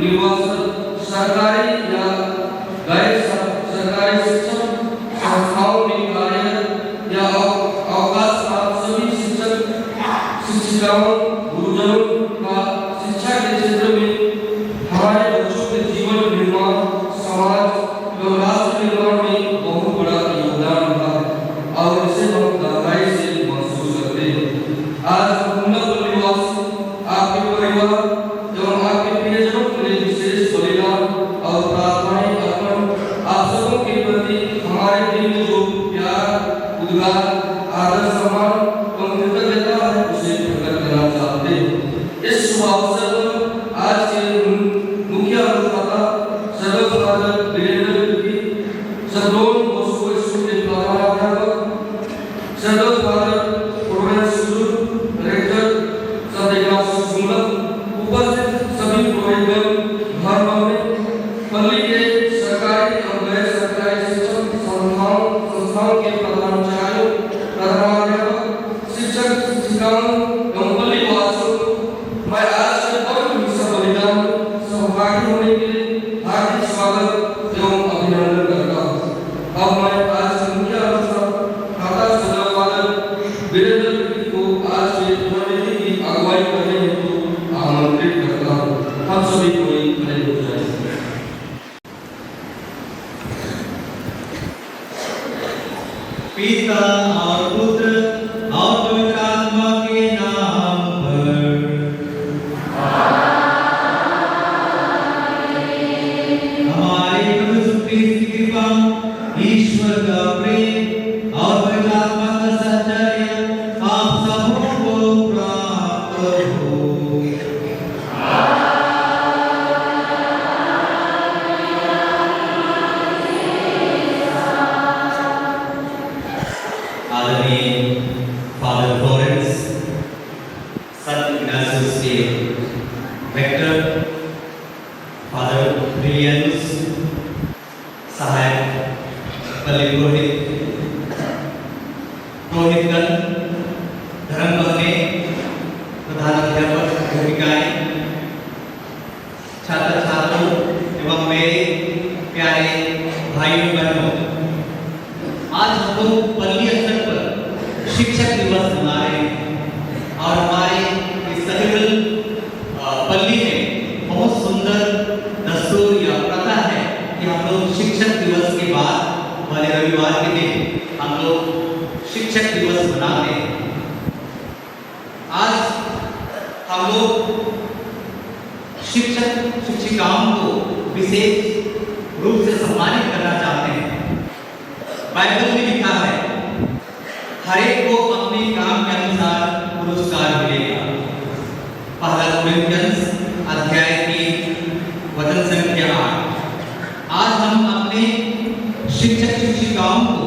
निर्वाचन सरकारी या गैर सरकारी शिक्षण संस्थाओं में कार्यरत या अवकाश प्राप्त सभी शिक्षक शिक्षिकाओं गुरुजनों का शिक्षा के क्षेत्र में हमारे बच्चों के जीवन निर्माण समाज एवं राष्ट्र निर्माण में बहुत बड़ा योगदान रहा है और इसे हम गहराई से महसूस करते हैं। आज हुम्मतपुर निवासी आपके परिवार एवं आपके प्रियजनों के लिए विशेष बलिदान और प्रार्थनाएं अर्पण आप सबों के प्रति हमारे दिल में जो प्यार उद्गार आदर सम्मान एवं कृतज्ञता है उसे प्रकट करना चाहते हैं। इस शुभ अवसर पर आज के मुख्य अनुष्ठाता सर्व फादर वीरेंद्र की सर्वोन बॉस्को स्कूल के प्रधानाध्यापक सर्व फादर प्रोविंस रेक्टर सदैव सुमन उपस्थित सभी प्रोविंशियल धर्म में पल्ली के सरकारी और गैर सरकारी शिक्षण संस्थाओं के प्रधानाचार्यों प्रधानाध्यापक शिक्षक शिक्षिकाओं एवं पल्ली वासियों मैं आज के पवित्र मिशन बलिदान सहभागी होने के लिए हार्दिक स्वागत एवं अभिनंदन करता हूँ। अब मैं आज के मुख्य अनुष्ठाता सदैव फादर वीरेंद्र को आज के पुण्यतिथि की अगुवाई करने हेतु आमंत्रित करता हूँ। हम सभी को खड़े हो जाएं। पिता और पुत्र और पवित्र आत्मा के नाम पर हमारे प्रभु यीशु मसीह की कृपा, ईश्वर का प्रेम और पवित्र आत्मा का सहचर्य आप सबों को प्राप्त हो। आदरणीय फादर फ्लोरेंस संत इग्नासियस के रेक्टर, फादर ब्रिलियंस सहायक पल्ली पुरोहितगण, धर्म बहने, प्रधान अध्यापक अध्यापिकाएं, छात्र छात्रों एवं मेरे प्यारे भाइयों बहनों, आज हम लोग पल्ली स्तर पर शिक्षक दिवस मना रहे हैं और हमारे इस कैथेड्रल पल्ली में बहुत सुंदर दस्तूर या प्रथा है कि हम लोग शिक्षक दिवस के बाद वाले रविवार के दिन हम लोग शिक्षक दिवस मनाते हैं। आज हम लोग शिक्षक शिक्षिकाओं को विशेष रूप से सम्मानित करना चाहते हैं। बाइबल में लिखा है हर एक को अपने काम के अनुसार पुरस्कार मिलेगा। पहला कोरिन्थियंस अध्याय 3 वचन संख्या 8। आज हम अपने शिक्षक शिक्षिकाओं को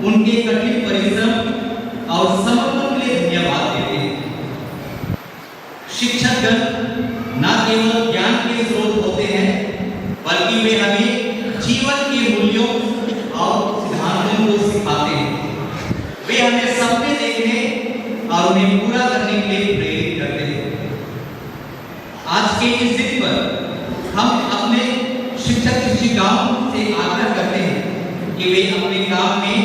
उनके कठिन परिश्रम और समर्पण के लिए धन्यवाद देते हैं। शिक्षकगण न केवल ज्ञान के स्रोत होते हैं बल्कि वे हमें जीवन के मूल्यों और सिद्धांतों को सिखाते हैं। वे हमें सपने देखने और उन्हें पूरा करने के लिए प्रेरित करते हैं। आज के इस दिन पर हम अपने शिक्षक शिक्षिकाओं से आग्रह करते हैं कि वे अपने काम में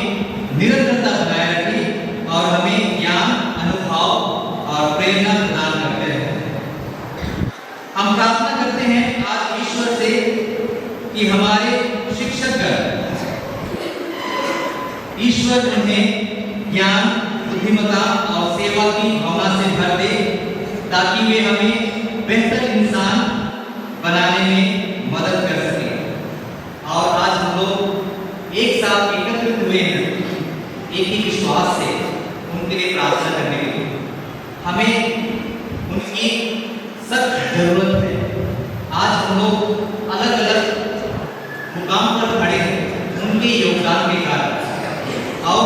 निरंतरता बनाए रखें और हमें ज्ञान, अनुभव और प्रेरणा प्रदान करते हैं। हम प्रार्थना करते हैं आज ईश्वर से कि हमारे शिक्षकगण ईश्वर उन्हें ज्ञान, बुद्धिमत्ता और सेवा की भावना से भर दे ताकि वे हमें बेहतर इंसान बनाने में मदद कर सकें। और आज हम लोग एक साथ एकत्रित हुए हैं एक ही विश्वास से उनके लिए प्रार्थना करने के लिए। हमें उनकी सख्त जरूरत है। आज हम लोग अलग अलग मुकाम पर खड़े हैं उनके योगदान के कारण, और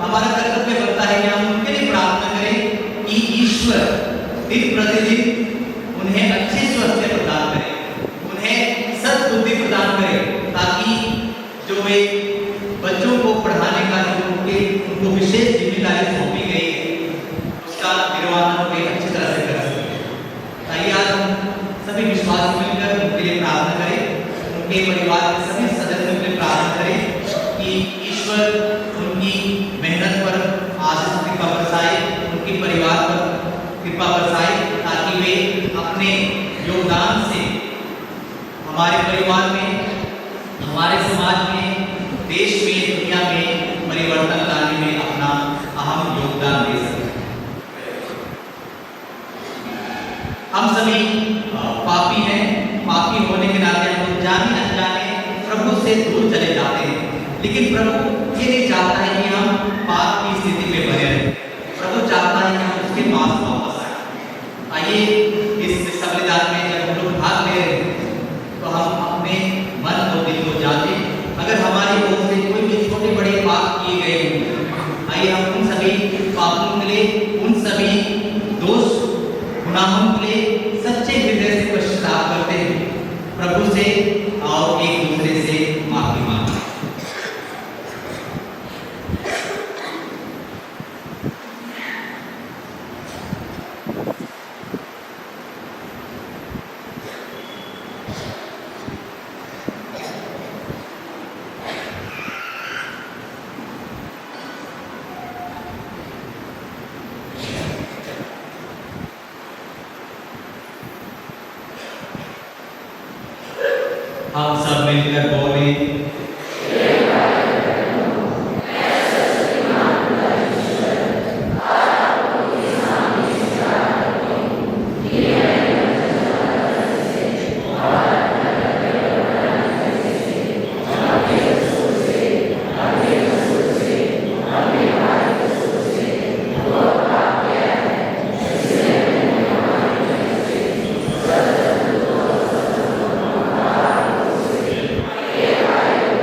हमारा कर्तव्य बनता है कि हम उनके लिए प्रार्थना करें कि ईश्वर दिन प्रतिदिन उन्हें अच्छे स्वास्थ्य प्रदान करे, उन्हें सद्बुद्धि प्रदान करे ताकि जो वे बच्चों को पढ़ाने का जो उनको विशेष जिम्मेदारी सौंपी गई है उसका निर्वहन वे अच्छी तरह से कर सकें। आइए आज हम सभी विश्वास मिलकर उनके लिए उनके परिवार के सभी सदस्यों के लिए प्रार्थना करें कि ईश्वर उनकी मेहनत पर आशीष कृपा बरसाए, उनके परिवार पर कृपा बरसाए, ताकि वे अपने योगदान से हमारे परिवार में, हमारे समाज में, देश में, दुनिया में परिवर्तन लाने में अपना अहम योगदान दे सकें। हम सभी पापी हैं, पापी होने के नाते हम जाने अनजाने प्रभु से दूर चले जाते हैं, लेकिन प्रभु ये नहीं चाहता है कि हम पाप की स्थिति में बने रहें। प्रभु चाहता है कि हम उसके पास वापस आए। आइए इस सम्मेलन में जब हम लोग भाग ले रहे हैं तो हम अपने मन और दिल को जांचें। अगर हमारी ओर से कोई भी छोटे बड़े पाप किए गए हों, आइए हम उन सभी पापों के लिए, उन सभी दोष गुनाहों के लिए सच्चे हृदय से पश्चाताप करते हैं प्रभु से और एक दूसरे से माफी मांगते हैं। हम सब मिलकर बोले, Amen.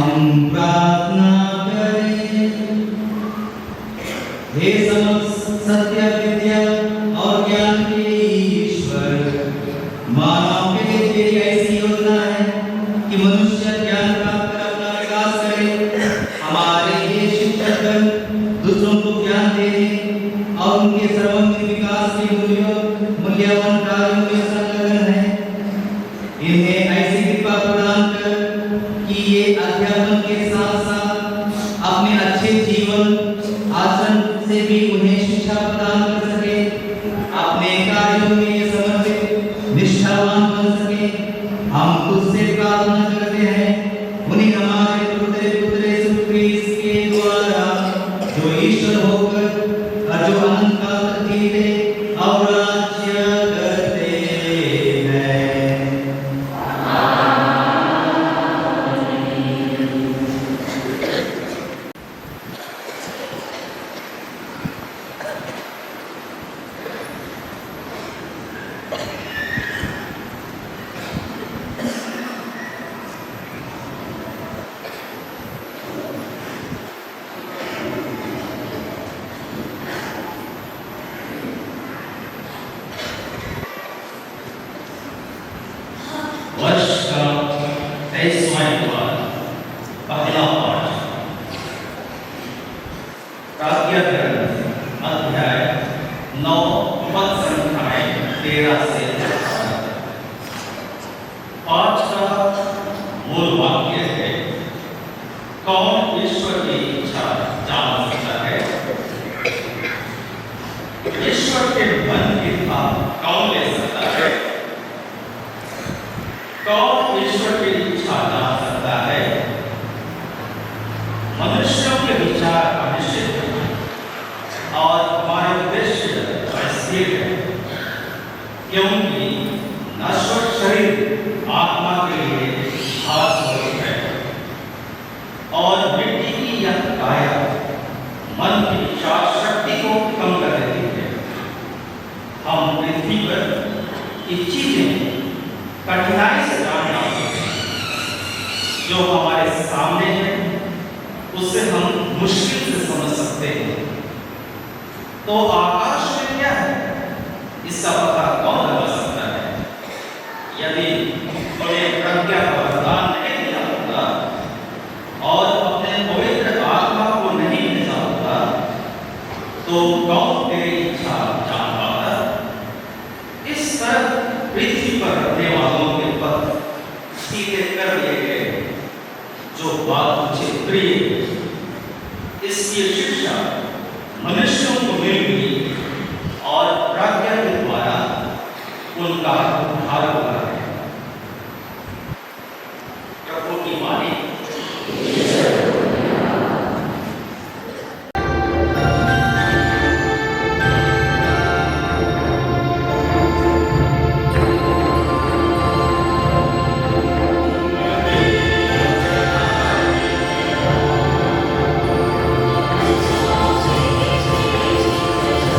हम प्रार्थना करें। हे समस्त सत्य विद्या और ज्ञान के ईश्वर, मानव के लिए तेरी ऐसी योजना है कि मनुष्य ज्ञान प्राप्त कर अपना विकास करे। हमारे ये शिक्षकगण दूसरों को ज्ञान देने और उनके सर्वांगीण विकास के मूल्यवान कार्यों में संलग्न है। इन्हें ऐसी कृपा प्रदान कर कि ये अध्यापन के साथ साथ अपने अच्छे जीवन आचरण से भी उन्हें शिक्षा प्रदान कर सके, अपने कार्यों में ये समर्पित निष्ठावान बन सके। हम तुझसे प्रार्थना करते हैं उन्हीं हमारे पुत्र यीशु ख्रीस्त के द्वारा, जो ईश्वर होकर और जो अनंत काल तक जीते और राज्य करते हैं। वर्ष का 23वां पाठ, पहला पाठ, प्राज्ञा ग्रंथ अध्याय 9 पद संख्याएं 13 से 18। पाठ का मूल वाक्य है, कौन ईश्वर की इच्छा जान सकता है? ईश्वर के मन की बात कौन ले सकता है? कौन ईश्वर की इच्छा जान सकता है? मनुष्यों के विचार अनिश्चित हैं और हमारे उद्देश्य अस्थिर है, क्योंकि नश्वर शरीर आत्मा के लिए घातक है और मिट्टी की यह काया मन की विचार शक्ति को कम कर देती है। हम पृथ्वी पर की चीजें कठिनाई से जानना जो हमारे सामने है, उससे हम मुश्किल से समझ सकते हैं। तो आकाश में क्या है, इसका पता कौन लगा सकता है? यदि तुम्हें प्रज्ञा का वरदान नहीं मिला होता और अपने पवित्र आत्मा को नहीं भेजा होता, तो कौन तेरी इच्छा जान पाता? इस तरह पृथ्वी पर रहने वालों के पथ सीधे कर दिए गए, जो बात मुझे प्रिय है। इसकी शिक्षा मनुष्यों को मिल गई और प्रज्ञा के द्वारा उनका उद्धार हुआ है। प्रभु की वाणी। Thank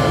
you.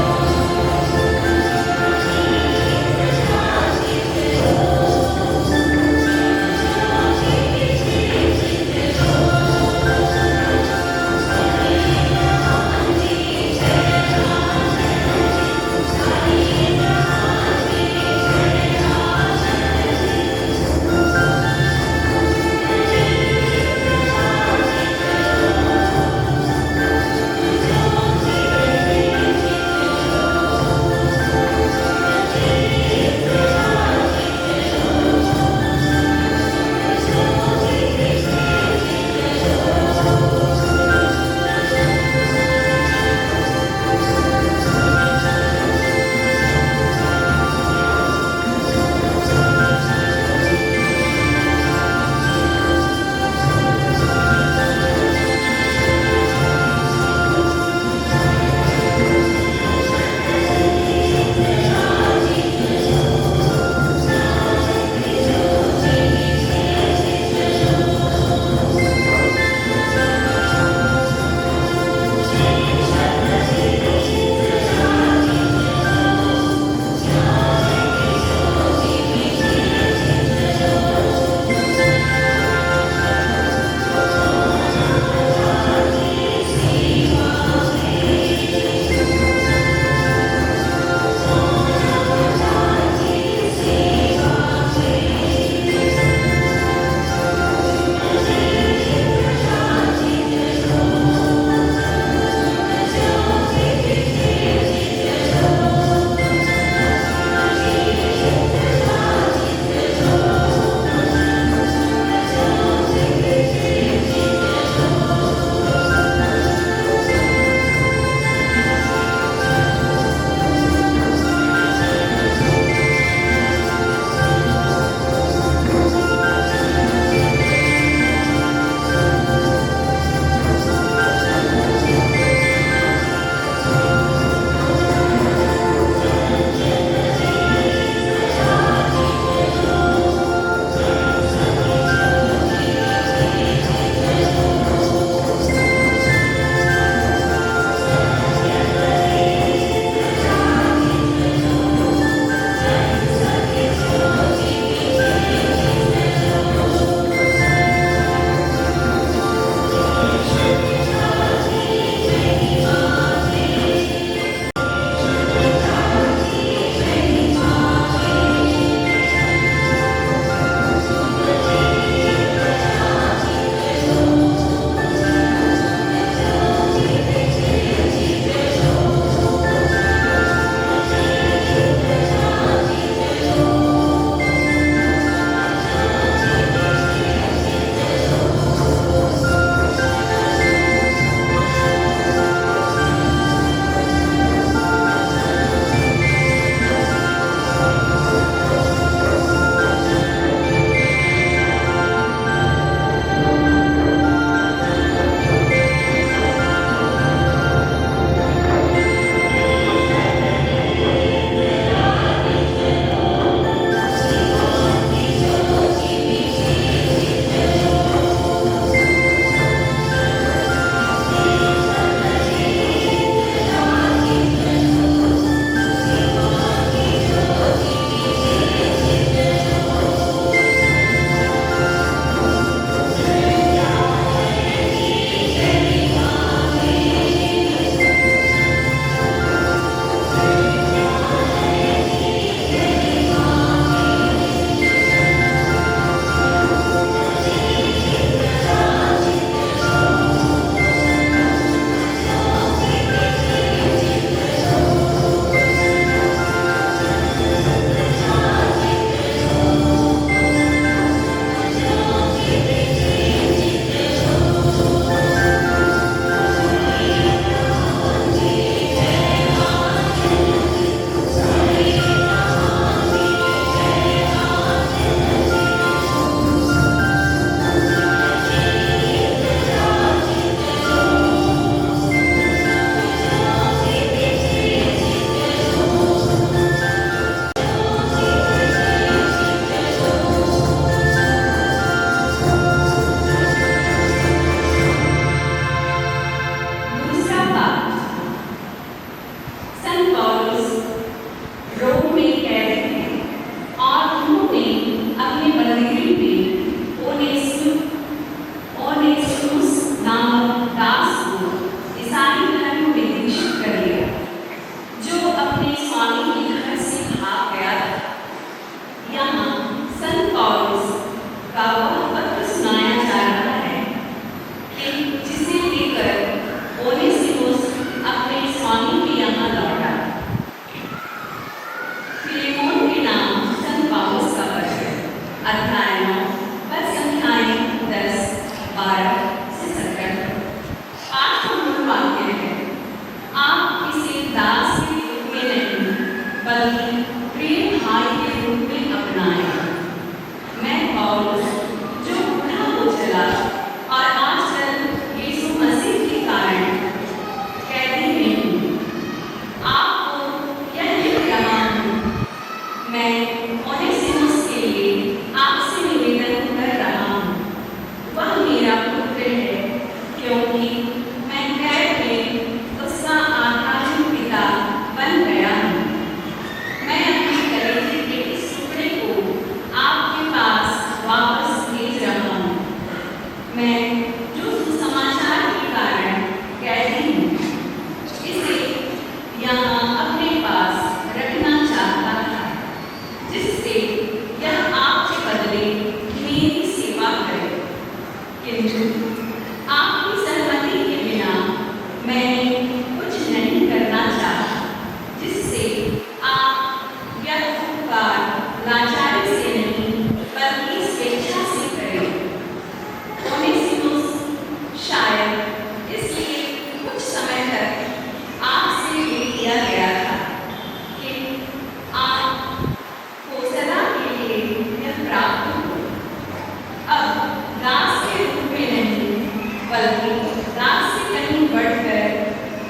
बल्कि रात से कहीं बढ़कर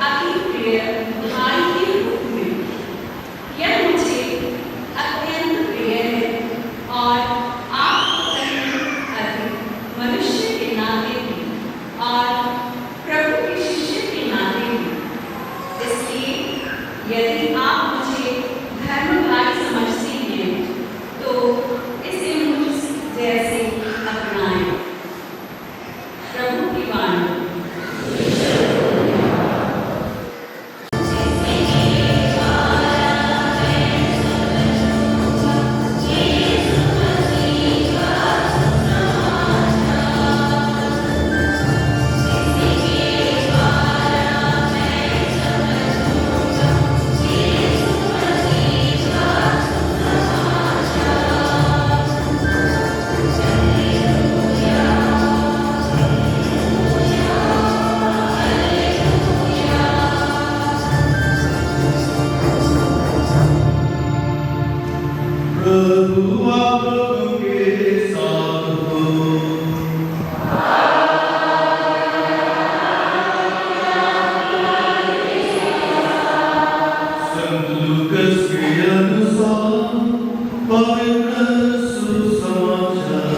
अति प्रिय भाई के रूप में। यह मुझे अत्यंत प्रिय है और आपको कहीं अधिक मनुष्य के नाते भी और प्रभु के शिष्य के नाते भी। इसलिए यदि आप मुझे धर्म भाई समझते हैं तो इसे मुझ जैसे अपनाएं। प्रभु की वाणी। प्रभु आप के साथ हो। संत लूकास के अनुसार पवित्र सुसमाचार।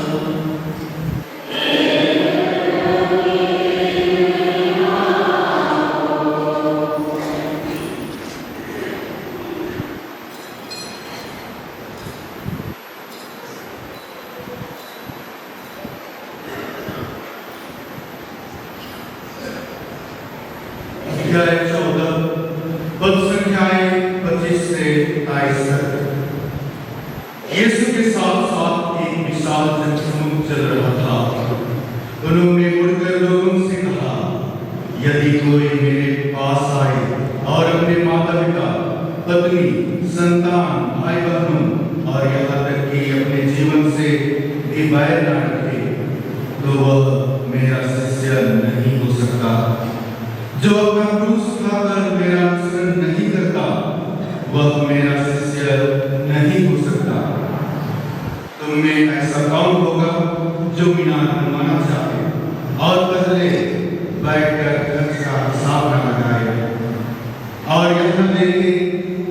अध्याय 14 पद संख्याएं 25 से 28 तक। यीशु के साथ साथ एक विशाल जनसमूह चल रहा था। उन्होंने मुड़कर लोगों से कहा, यदि कोई मेरे पास आए और अपने माता पिता, पत्नी, संतान, भाई बहनों और यहाँ तक कि अपने जीवन से भी बैर न रखे, तो वह मेरा शिष्य नहीं हो सकता। जो अपना क्रूस उठाकर मेरा अनुसरण नहीं करता, वह मेरा शिष्य नहीं हो सकता। तुम में ऐसा कौन होगा जो मीनार बनवाना चाहे और पहले बैठकर खर्च का हिसाब न लगाए और यह न देखे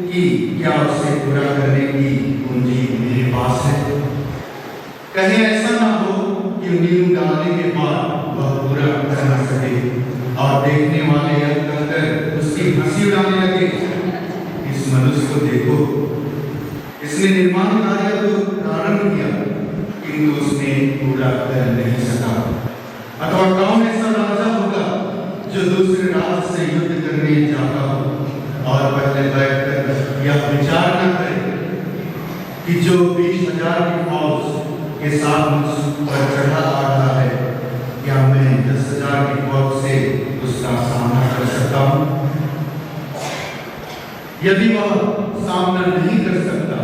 कि क्या उसे पूरा करने की पूंजी मेरे पास है? कहीं ऐसा ना हो कि नींव डालने के बाद वह पूरा कर न सके और देखने वाले यह कहकर उसकी हंसी उड़ाने लगे। इस मनुष्य को देखो, इसने निर्माण कार्य तो प्रारंभ किया किंतु उसने पूरा कर नहीं सका। अथवा कौन ऐसा राजा होगा जो दूसरे राज्य से युद्ध करने जाता हो और पहले बैठकर यह विचार न करे कि जो 20,000 की फौज के साथ मुझ पर चढ़ा आ रहा है, क्या मैं 10,000 की फौज से उसका सामना कर सकता हूँ? यदि वह सामना नहीं कर सकता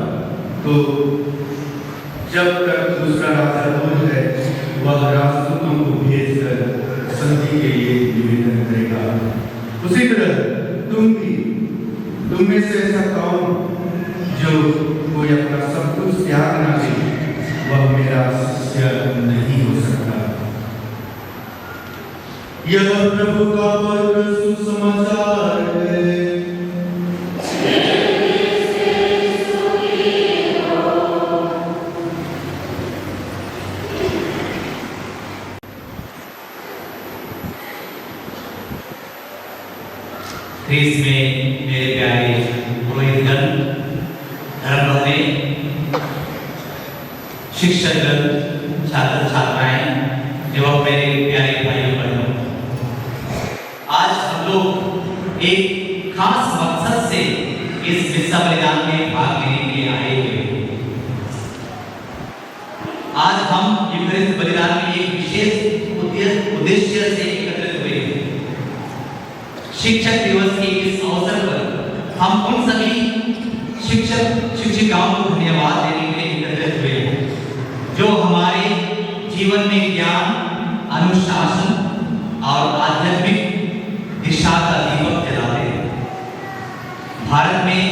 तो जब तक दूसरा राजा दूर है, वह राजदूतों को भेजकर संधि के लिए निवेदन करेगा। उसी तरह तुम में से ऐसा कौन जो कोई अपना सब कुछ त्याग न दे, वह मेरा शिष्य नहीं हो सकता। यह प्रभु का पवित्र सुसमाचार है। ख्रीस्त में मेरे प्यारे पुरोहितगण, धर्मपत्नी, शिक्षकगण, छात्र छात्राएं एवं मेरे प्यारे भाइयों बहनों, आज हम लोग एक खास मकसद से इस विश्व बलिदान में भाग लेने के लिए आए हुए। आज हम यूकरिस्ट बलिदान में एक विशेष उद्देश्य से एकत्रित हुए हैं। शिक्षक दिवस के इस अवसर पर हम उन सभी शिक्षक शिक्षिकाओं को धन्यवाद देने के लिए एकत्रित हुए हैं जो हमारे जीवन में ज्ञान, अनुशासन और आध्यात्मिक दिशा का दीपक जलाते हैं। भारत में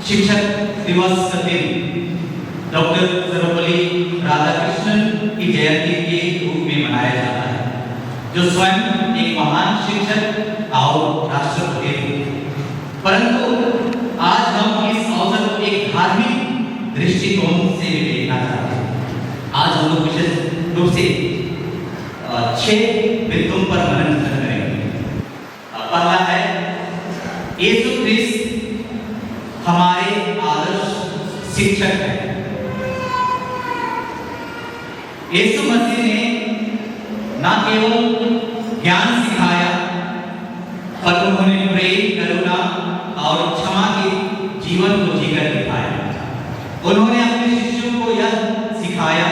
शिक्षक दिवस का दिन डॉक्टर सर्वपल्ली राधाकृष्णन की जयंती के रूप में मनाया जाता है। जो स्वयं एक महान शिक्षक और राष्ट्रपति थे। परंतु आज हम इस अवसर को एक धार्मिक दृष्टिकोण से भी देखना चाहते हैं। आज हम लोग विशेष रूप से 6 बिंदुओं पर मनन करेंगे। पहला है यीशु क्रिस्त हमारे आदर्श शिक्षक हैं। यीशु मसीह ने न केवल ज्ञान सिखाया, पर उन्होंने प्रेम, करुणा और क्षमा के जीवन को जीकर दिखाया। उन्होंने अपने शिष्यों को यह सिखाया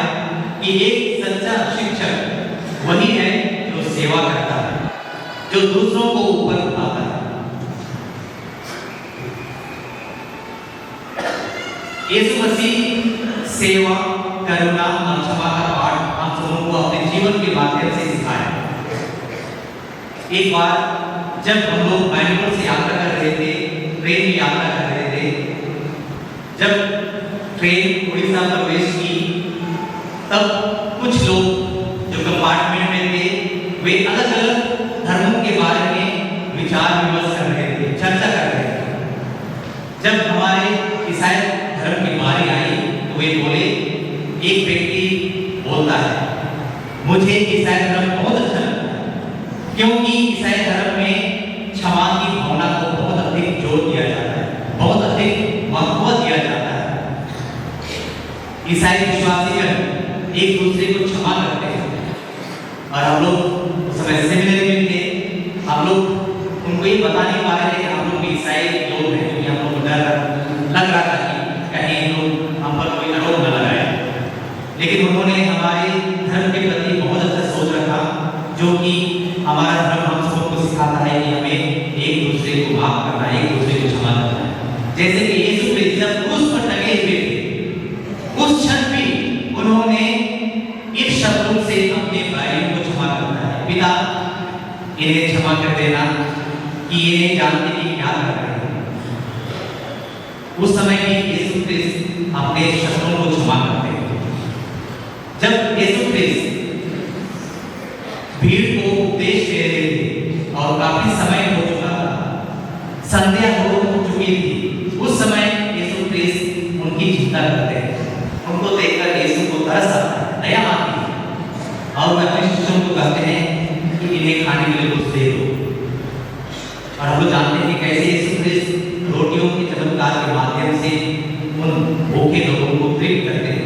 कि एक सच्चा शिक्षक वही है जो सेवा करता है, जो दूसरों को ऊपर उठाता है। यीशु मसीह सेवा, करुणा और क्षमा का पाठ हम सबों को अपने जीवन के माध्यम से सिखाया। एक बार जब हम लोग बैंगलोर से यात्रा कर रहे थे, ट्रेन में यात्रा कर रहे थे, जब ट्रेन उड़ीसा प्रवेश की, तब कुछ लोग जो कंपार्टमेंट में थे वे अलग अलग धर्मों के बारे में विचार विमर्श कर रहे थे, चर्चा कर रहे थे। जब हमारे ईसाई धर्म की बारी आई तो वे बोले, एक व्यक्ति बोलता है, मुझे ईसाई धर्म बहुत अच्छा लगता है, क्योंकि ईसाई धर्म में क्षमा की भावना को बहुत अधिक जोर दिया जाता है, बहुत अधिक महत्व दिया जाता है। ईसाई विश्वासीगण एक दूसरे को क्षमा करते हैं। और हम लोग उस समय सेमिनरी में थे, हम लोग उनको ये बता नहीं पा रहे थे कि हम लोग ईसाई लोग हैं, क्योंकि हम लोग को डर लग रहा था कि कहीं लोग हम पर कोई आरोप न लगाए। लेकिन उन्होंने हमारे धर्म के प्रति बहुत अच्छा सोच रखा, जो कि हमारा धर्म हम सबको सिखाता है कि हमें एक दूसरे को माफ करना है, एक दूसरे को क्षमा करना है। जैसे कि यीशु क्रिस्त जब क्रूस पर टंगे हुए थे, उस क्षण भी उन्होंने इस शब्दों से अपने भाइयों को क्षमा करना है, पिता इन्हें क्षमा कर देना कि ये जानते कि क्या कर रहे हैं। उस समय भी यीशु क्रिस्त अपने शत्रुओं को क्षमा करते हैं। जब यीशु क्रिस्त भीड़ को उपदेश दे रहे थे और काफी समय हो चुका था, संध्या हो चुकी थी, उस समय यीशु क्रिस्त उनकी चिंता करते हैं। उनको देखकर यीशु को तरस आता है, दया आती है और वे अपने शिष्यों को कहते हैं कि इन्हें खाने के लिए कुछ दे दो। और हम लोग जानते हैं कि कैसे यीशु क्रिस्त रोटियों के चमत्कार के माध्यम से उन भूखे लोगों को तृप्त करते हैं।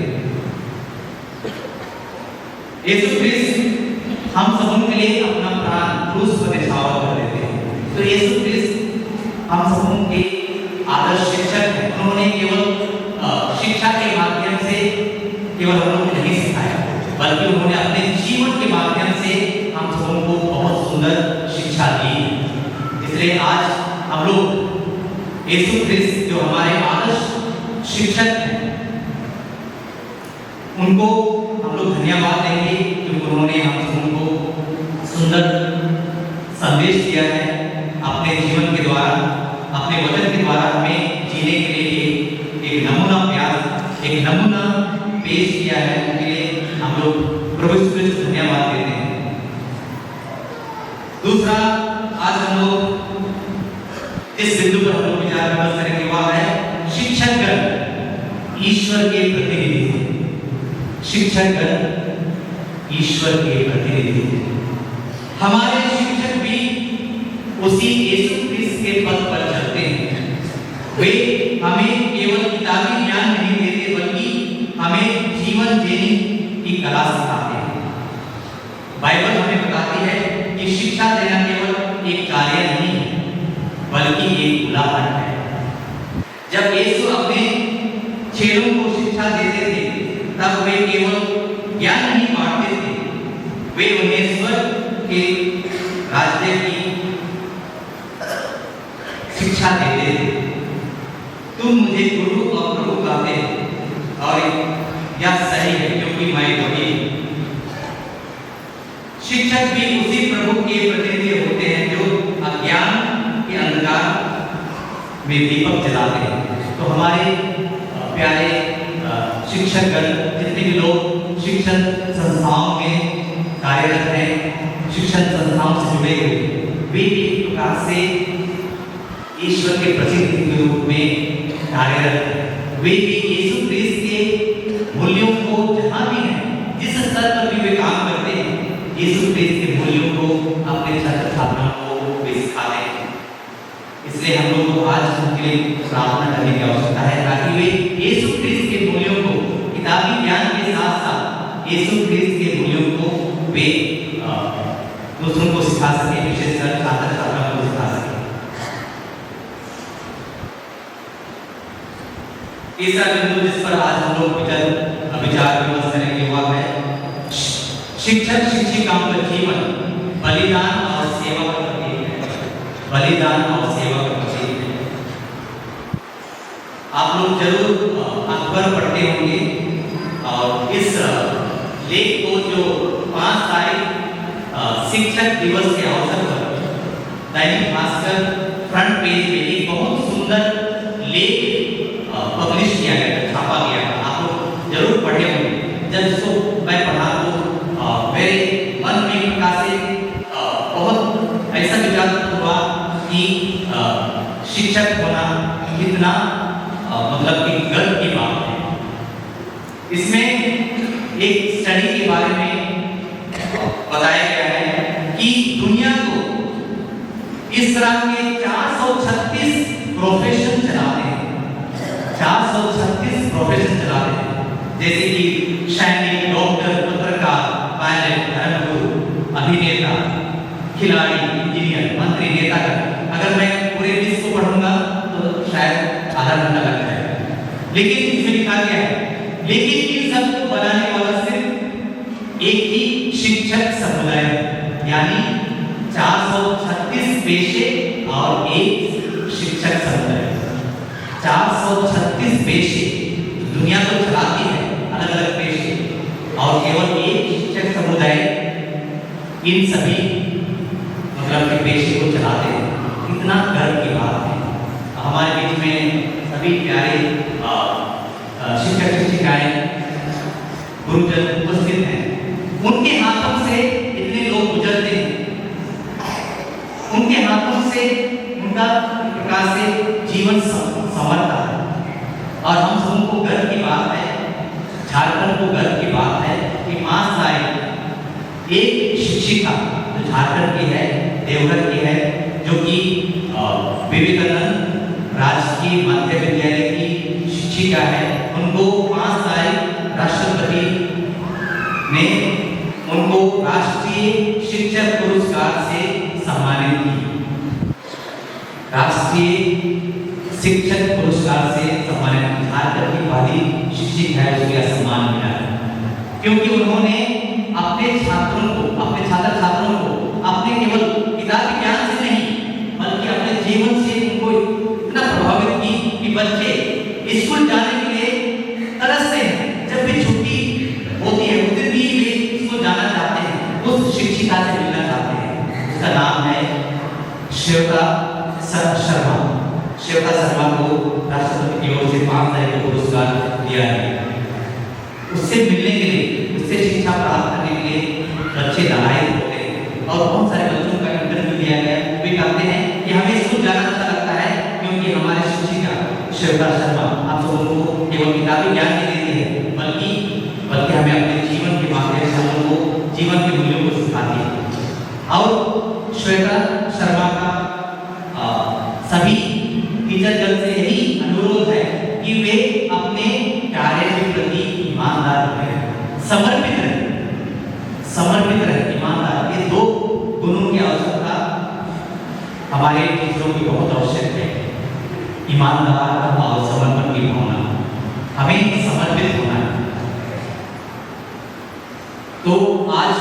यीशु क्रिस्त हम सबों के लिए अपना प्राण क्रूस पर न्यौछावर कर देते हैं। तो यीशु क्रिस्त हम सबों के आदर्श शिक्षक हैं। उन्होंने केवल शिक्षा के माध्यम से केवल हम लोग को नहीं सिखाया, बल्कि उन्होंने अपने जीवन के माध्यम से हम सबों को बहुत सुंदर शिक्षा दी। इसलिए आज हम लोग यीशु क्रिस्त जो हमारे आदर्श शिक्षक हैं, उनको हम लोग धन्यवाद देंगे क्योंकि उन्होंने हम सबों को सुंदर संदेश दिया है। अपने जीवन के द्वारा, अपने वचन के द्वारा हमें जीने के लिए एक नमूना प्यार, एक नमूना पेश किया है। उनके लिए हम लोग प्रभु यीशु को धन्यवाद देते हैं। दूसरा, आज हम लोग इस बिंदु पर हम लोग विचार विमर्श करेंगे, वह है शिक्षकगण ईश्वर के प्रतिनिधि हैं। शिक्षकगण ईश्वर के प्रतिनिधि हैं। हमारे शिक्षक भी उसी यीशु क्रिस्त के पथ पर चलते हैं। वे हमें केवल किताबी ज्ञान नहीं देते, बल्कि हमें जीवन जीने की कला सिखाते हैं। बाइबल हमें बताती है कि शिक्षा देना केवल एक कार्य नहीं है, बल्कि एक उदाहरण है। जब यीशु अपने चेलों को शिक्षा देते थे, तब वे केवल ज्ञान नहीं बांटते थे, वे उन्हें स्वर्ग के राज्य की शिक्षा देते थे। तुम मुझे गुरु और प्रभु कहते हो और यह सही है, क्योंकि मैं वही। शिक्षक भी उसी प्रभु के प्रतिनिधि होते हैं जो अज्ञान के अंधकार में दीपक जलाते हैं। तो हमारे प्यारे शिक्षकगण, जितने भी लोग शिक्षण संस्थाओं में कार्यरत हैं, शिक्षण संस्थाओं से जुड़े हुए वे एक प्रकार से ईश्वर के प्रतिनिधि के रूप में कार्यरत हैं। वे भी यीशु ख्रिस्त के मूल्यों को जहाँ भी हैं, जिस स्तर पर भी वे काम करते हैं, यीशु ख्रिस्त के मूल्यों को अपने छात्र छात्राओं को वे सिखाते हैं। इसलिए हम लोग को आज उनके लिए प्रार्थना करने की आवश्यकता है ताकि वे यीशु ख्रिस्त के मूल्यों को किताबी ज्ञान के साथ साथ यीशु ख्रिस्त के मूल्यों को वे दूसरों को सिखा सके, विशेषकर छात्र छात्राओं को सिखा सके। तीसरा बिंदु जिस पर आज हम लोग विचार विमर्श करेंगे वह है शिक्षक शिक्षिकाओं का जीवन बलिदान और सेवा का प्रतीक है। बलिदान और सेवा का प्रतीक है। आप लोग जरूर अखबार पढ़ते होंगे और इस लेख को जो 5 तारीख शिक्षक दिवस के अवसर पर दैनिक भास्कर फ्रंट पेज पे एक बहुत सुंदर लेख पब्लिश किया गया, छापा गया। आप लोग जरूर पढ़े होंगे। जब इसको मैं पढ़ा तो मेरे मन में एक प्रकार से बहुत ऐसा विचार हुआ कि शिक्षक होना कितना मतलब कि गर्व की बात है। इसमें एक स्टडी के बारे में बताया गया है कि दुनिया को इस तरह के 436 प्रोफेशन चलाते हैं। 436 प्रोफेशन चलाते हैं, जैसे कि सैनिक, डॉक्टर, पत्रकार, पायलट, धर्मगुरु, अभिनेता, खिलाड़ी, इंजीनियर, मंत्री, नेता। अगर मैं पूरे लिस्ट को पढ़ूंगा तो शायद आधा घंटा लग जाएगा, लेकिन इसमें लिखा गया है लेकिन इन सबको बनाने वाला सिर्फ एक ही शिक्षक समुदाय, यानी 436 पेशे और एक शिक्षक समुदाय। 436 पेशे दुनिया को चलाती है, अलग अलग पेशे, और केवल एक शिक्षक समुदाय इन सभी मतलब के पेशे को चलाते हैं। कितना गर्व की बात है। हमारे बीच में सभी प्यारे शिक्षक शिक्षिकाएं, गुरुजन उपस्थित हैं। उनके हाथों से इतने लोग गुजरते हैं, उनके हाथों से उनका एक प्रकार से जीवन संवरता है। और हम सबको गर्व की बात है, झारखंड को गर्व की बात है कि 5 तारीख एक शिक्षिका जो झारखंड की है, देवघर की है, जो कि विवेकानंद राजकीय मध्य विद्यालय की शिक्षिका है, उनको 5 तारीख राष्ट्रपति ने उनको राष्ट्रीय शिक्षक पुरस्कार से सम्मानित की। राष्ट्रीय शिक्षक पुरस्कार से सम्मानित झारखंड की पहली शिक्षिका है जिसका सम्मान मिला है, क्योंकि उन्होंने अपने छात्रों को, अपने छात्र छात्रों को अपने केवल किताबी ज्ञान से नहीं बल्कि अपने जीवन से उनको इतना प्रभावित की कि बच्चे स्कूल जाने के लिए तरसते हैं। जब भी छुट्टी होती है उस दिन भी वे स्कूल जाना चाहते हैं, उस शिक्षिका से मिलना चाहते हैं। उसका नाम है श्वेता शर्मा। श्वेता शर्मा को राष्ट्रपति की ओर से 5 तारीख को पुरस्कार दिया है। उससे मिलने के लिए, उससे शिक्षा प्राप्त करने के लिए बच्चे लालायित होते हैं और बहुत सारे बच्चों का इंटरव्यू दिया गया। वे कहते हैं कि हमें स्कूल जाना अच्छा लगता है क्योंकि हमारे शिक्षिका श्वेता शर्मा आप सबों को केवल किताबी ज्ञान नहीं देती है बल्कि हमें अपने जीवन के माध्यम से हम लोगों को जीवन के मूल्यों को सिखाती है। और श्वेता शर्मा का सभी टीचर जन से यही अनुरोध है कि वे अपने कार्य के प्रति ईमानदार रहें, समर्पित रहें, ईमानदार। ये 2 गुणों की आवश्यकता हमारे टीचरों की बहुत आवश्यक है। ईमानदार और समर्पण की भावना, हमें समर्पित होना है। तो आज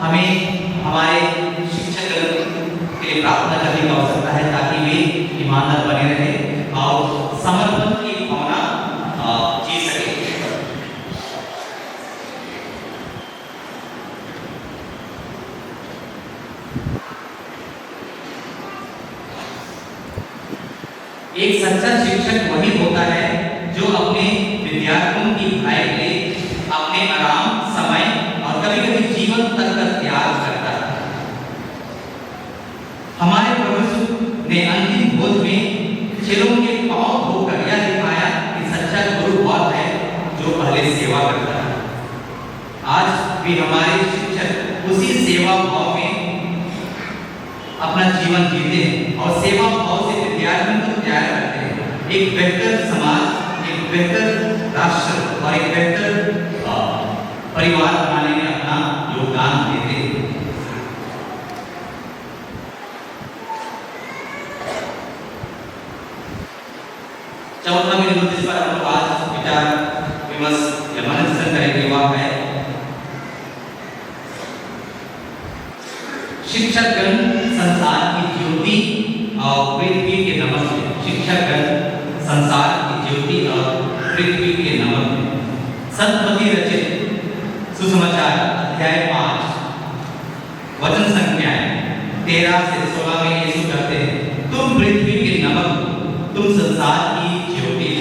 हमें हमारे शिक्षक के लिए प्रार्थना करने की आवश्यकता है ताकि वे ईमानदार बने रहें और समर्पण की भावना जी सके। एक सच्चा शिक्षक वही होता है जो अपने विद्यार्थियों की भलाई के लिए अपने आराम, समय और कभी-कभी जीवन तक का त्याग करता है। चेलों के पांव धोकर यह दिखाया कि सच्चा गुरु वह है जो पहले सेवा करता है। आज भी हमारे शिक्षक उसी सेवा भाव में अपना जीवन जीते हैं और सेवा भाव से विद्यार्थियों को तैयार करते हैं एक बेहतर समाज, एक बेहतर राष्ट्र और एक बेहतर परिवार बनाने में अपना योगदान देते हैं। चौथा बिंदु जिस पर हम लोग आज विचार विमर्श या मनन करेंगे वह है शिक्षकगण संसार की ज्योति और पृथ्वी के नमक में। शिक्षकगण संसार की ज्योति और पृथ्वी के नमक में। संत मती रचित सुसमाचार अध्याय 5 वचन संख्याएं 13 से 16 में यीशु कहते हैं, तुम पृथ्वी के नमक, तुम संसार की ज्योति।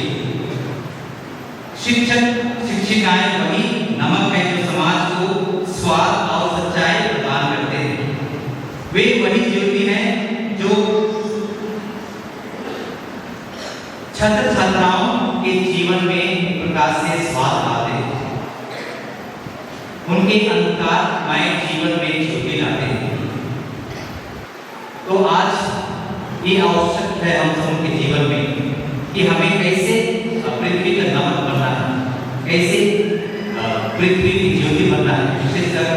शिक्षक शिक्षिकाएं वही नमक है जो समाज को स्वाद और सच्चाई प्रदान करते हैं। वे वही ज्योति हैं जो छात्र छात्राओं के जीवन में प्रकाश से स्वाद लाते हैं, उनके अंधकारमय जीवन में ज्योति लाते हैं। तो आज ये आवश्यक है हम सबके जीवन में कि हमें कैसे पृथ्वी का नमक बनना है, कैसे पृथ्वी की ज्योति बनना है। विशेषकर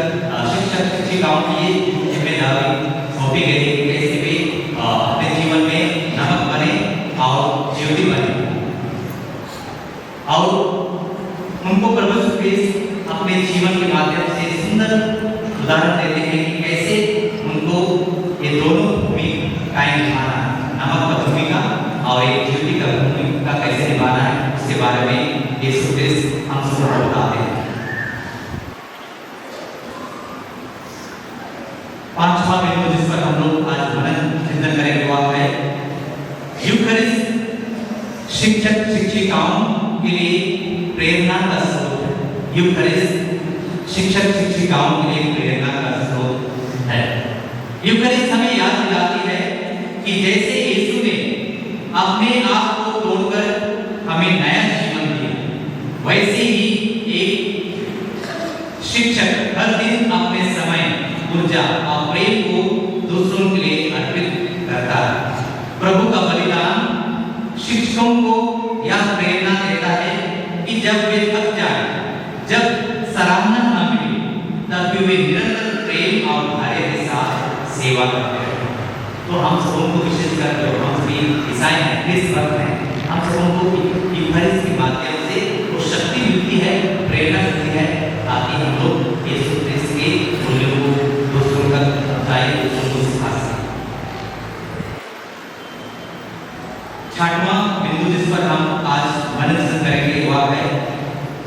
शिक्षक शिक्षिकाओं की ये जिम्मेदारी सौंपी गई है कि कैसे वे अपने जीवन में नमक बने और ज्योति बने और उनको प्रभु यीशु क्रिस्ट अपने जीवन के माध्यम से सुंदर उदाहरण देते हैं कि कैसे उनको ये दोनों भूमिकाएं निभाना है, नमक का भूमिका और एक ज्योति का भूमिका कैसे निभाना है, उसके बारे में यीशु क्रिस्ट हम सबको बताते हैं। पांचवा बिंदु जिस पर हम लोग आज मनन चिंतन करेंगे वह है यूकरिस्ट शिक्षक शिक्षिकाओं के लिए प्रेरणा का स्रोत है। यूकरिस्ट शिक्षक शिक्षिकाओं के लिए प्रेरणा का स्रोत है। यूकरिस्ट हमें याद दिलाती है कि जैसे यीशु ने अपने आप को तोड़कर हमें नया जीवन दिया, वैसे ही एक शिक्षक हर दिन अपने समय, ऊर्जा और प्रेम को दूसरों के लिए अर्पित करता है। प्रभु का बलिदान शिक्षकों को यह प्रेरणा देता है कि जब वे थक जाए, जब सराहना न मिले, तब भी वे निरंतर प्रेम और धैर्य के साथ सेवा करते हैं। तो हम सबों को विशेषकर जो हम सभी ईसाई हैं, क्रिस्त भक्त हैं, हम सबों को यूकरिस्ट के माध्यम से वो शक्ति मिलती है, प्रेरणा मिलती है, ताकि हम लोग यीशु क्रिस्त के मूल्यों को दूसरों तक पहुंचाएं, दूसरों को सिखा सकें। छठवां बिंदु जिस पर हम आज मनन करेंगे वह है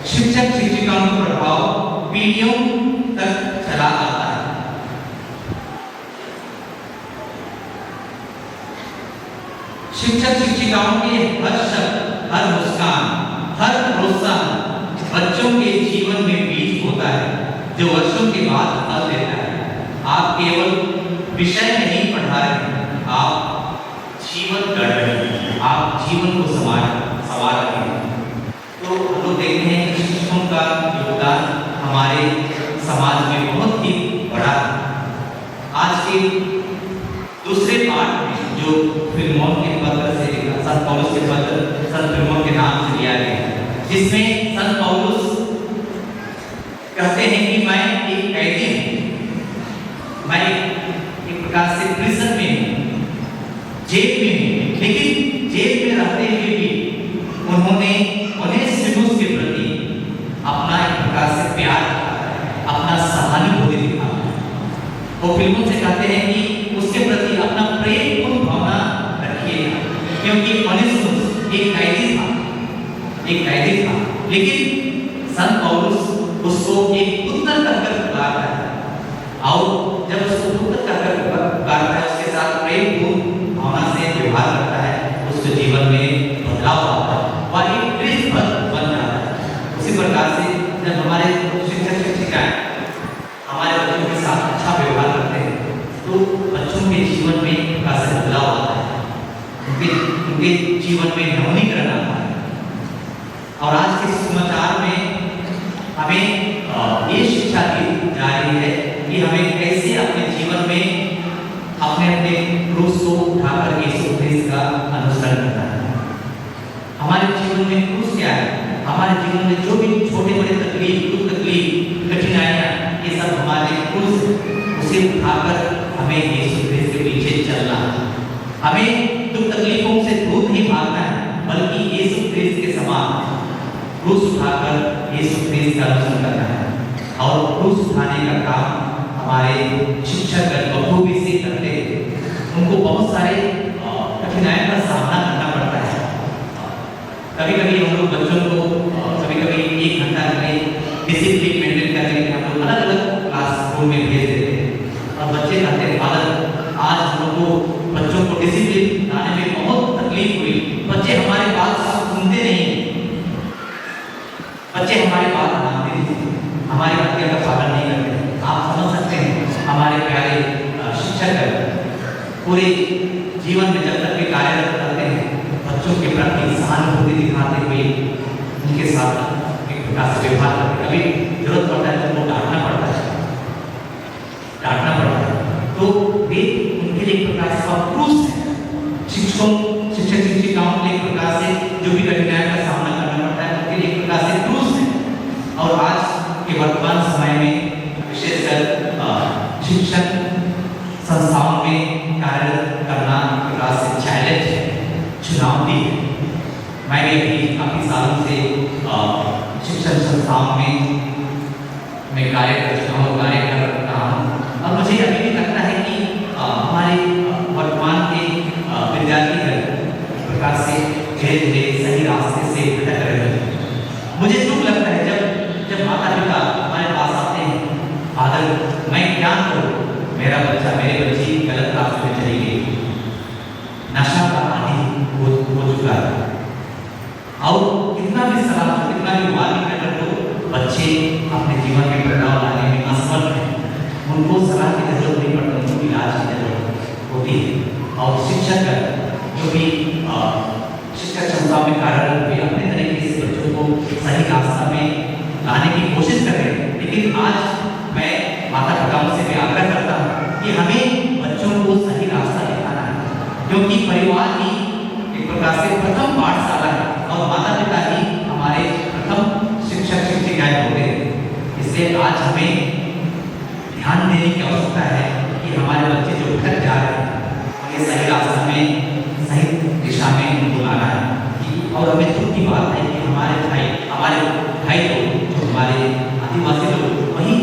शिक्षक शिक्षिकाओं का प्रभाव पीढ़ियों तक चला आता है। शिक्षक शिक्षिकाओं के हर शब्द, हर मुस्कान, हर प्रोत्साहन बच्चों के जीवन में बीज होता है जो वर्षों के बाद फल देता है। आप केवल विषय नहीं पढ़ा रहे, आप जीवन गढ़ रहे हैं, आप जीवन को संवार रहे हैं। तो हम लोग देखते हैं कि शिक्षकों का योगदान हमारे समाज में बहुत ही बड़ा है। आज के दूसरे पाठ में जो फिलमोन के पत्र से लिखा, संत पौलुस के पत्र संत फिलमोन के नाम से लिया गया, जिसमें संत पौलुस कहते हैं कि मैं एक कैदी हूँ, मैं एक प्रकार से प्रिजन में हूँ, जेल में हूँ, लेकिन जेल में रहते हुए भी उन्होंने ओनेसिमुस के प्रति अपना एक प्रकार से प्यार, अपना सहानुभूति दिखा। वो फिल्मों से कहते हैं कि उसके प्रति अपना प्रेमपूर्ण भावना रखिएगा, क्योंकि ओनेसिमुस एक कैदी था, लेकिन संत पौलुस उसको एक पुत्र कहकर पुकारता है और जब उसको पुत्र कहकर पुकारता है, उसके साथ प्रेमपूर्ण भावना से व्यवहार करता है, उसके जीवन में बदलाव आता है और एक क्रिस्त भक्त बन जाता है। उसी प्रकार से जब हमारे शिक्षक शिक्षिकाएं हमारे बच्चों के साथ अच्छा व्यवहार करते हैं, तो बच्चों के जीवन में कैसे बदलाव आता है, उनके जीवन में नवीनीकरण आता है। और आज के समाचार में हमें ये शिक्षा दी जा रही है कि हमें कैसे अपने जीवन में अपने अपने क्रूस को उठाकर यीशु ख्रीस्त का अनुसरण करना है। हमारे जीवन में क्रूस क्या है? हमारे जीवन में जो भी छोटे बड़े तकलीफ, दुख तकलीफ, कठिनाइयाँ, ये सब हमारे क्रूस, उसे उठाकर हमें यीशु ख्रीस्त के पीछे चलना है। हमें दुख तकलीफों से दूर नहीं भागना है, बल्कि यीशु ख्रीस्त के समान क्रूस उठाकर यीशु ख्रीस्त का अनुसरण करना है। और क्रूस उठाने का काम हमारे शिक्षक बखूबी से करते हैं। उनको बहुत सारे कठिनाइयों का सामना करना पड़ता है। कभी-कभी हम लोग बच्चों को कभी-कभी 1 घंटा के लिए डिसिप्लिन मेंटेन करने के लिए हम लोग अलग-अलग क्लासरूम में भेज देते हैं। और बच्चे कहते हैं फादर आज हम लोग को बच्चों को डिसिप्लिन लाने में बहुत तकलीफ हुई, बच्चे हमारे बात सुनते नहीं, बच्चे हमारी बात मानते नहीं, हमारी आज्ञा का पालन नहीं करते। आप समझ सकते हैं हमारे प्यारे शिक्षक पूरे जीवन में जब तक भी कार्यरत करते हैं, बच्चों के प्रति सहानुभूति दिखाते हुए उनके साथ एक प्रकार से व्यवहार करते हैं। कभी जरूरत पड़ता है तो उनको डांटना पड़ता है, तो वे उनके लिए एक प्रकार से क्रूस है। शिक्षक शिक्षिकाओं के लिए एक प्रकार से जो भी कठिनाइयों का सामना करना पड़ता है, उनके लिए एक प्रकार से क्रूस है। और आज के वर्तमान समय में विशेषकर शिक्षक संस्थाओं में कार्यरत करना एक प्रकार से चैलेंज है, चुनौती है। मैं भी काफ़ी सालों से शिक्षण संस्थाओं में कार्य कर चुका हूँ, कार्य कर रहा हूँ। और मुझे अभी भी लगता है कि हमारे वर्तमान के विद्यार्थी इस प्रकार से धीरे धीरे सही रास्ते से भटक रहे हैं। मुझे दुख लगता है जब माता पिता हमारे पास आते हैं, फादर मैं क्या करूँ, मेरा बच्चा मेरी बच्ची गलत रास्ते में चली गई, नशा का आदी हो चुका है। और कितना भी सलाह, कितना भी मार्गदर्शन कर दो, बच्चे अपने जीवन में बदलाव लाने में असमर्थ हैं। उनको सलाह की जरूरत नहीं पड़ती, उनको इलाज की जरूरत होती है। और शिक्षक जो भी शिक्षक संस्थाओं में कार्यरत हुए अपने तरीके से बच्चों को सही रास्ता में लाने की कोशिश कर रहे हैं। लेकिन आज मैं माता पिताओं से भी आग्रह करता हूँ कि हमें बच्चों को सही रास्ता दिखाना है, क्योंकि परिवार ही एक प्रकार से प्रथम पाठशाला है और माता पिता ही हमारे प्रथम शिक्षक शिक्षिकाएं होते हैं। इसलिए आज हमें ध्यान देने की आवश्यकता है कि हमारे बच्चे जो भटक जा रहे हैं उन्हें सही रास्ते में, सही दिशा में उनको लाना है। और हमें दुख की बात है कि हमारे भाई लोग जो हमारे आदिवासी लोग वही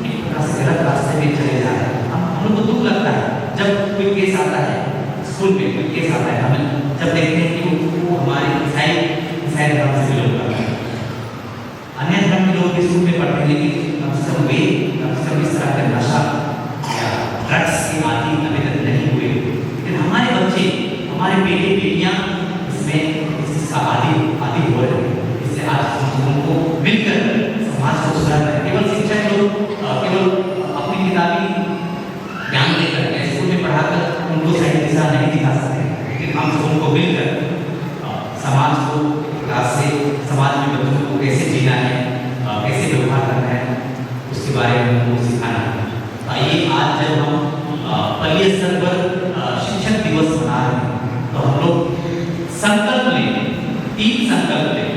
एक प्रकार से गलत रास्ते में चले जा रहे हैं। हम लोग को दुख लगता है जब कोई केस आता है, स्कूल में कोई केस आता है, हमें जब देखते हैं कि वो हमारे ईसाई धर्म से बिलोंग करते हैं। अन्य धर्म के लोग स्कूल में पढ़ते हैं, लेकिन कम से कम इस तरह के नशा या ड्रग्स के आदि अभी तक नहीं हुए। लेकिन हमारे बच्चे, हमारे बेटे बेटियां इसका आदि हो रहे हैं। इससे आज हम उनको मिलकर समाज को सुधारना है। केवल शिक्षक लोग केवल अपनी किताबी ज्ञान देकर स्कूल में पढ़ाकर उनको सही दिशा नहीं दिखा सकते, लेकिन हम सब उनको मिलकर समाज को से समाज में बच्चों को कैसे जीना है, कैसे व्यवहार करना है, उसके बारे में उनको सिखाना है। आइए आज जब हम पल्ली स्तर पर शिक्षक दिवस मना रहे हैं, तो हम लोग संकल्प लें, 3 संकल्प लें।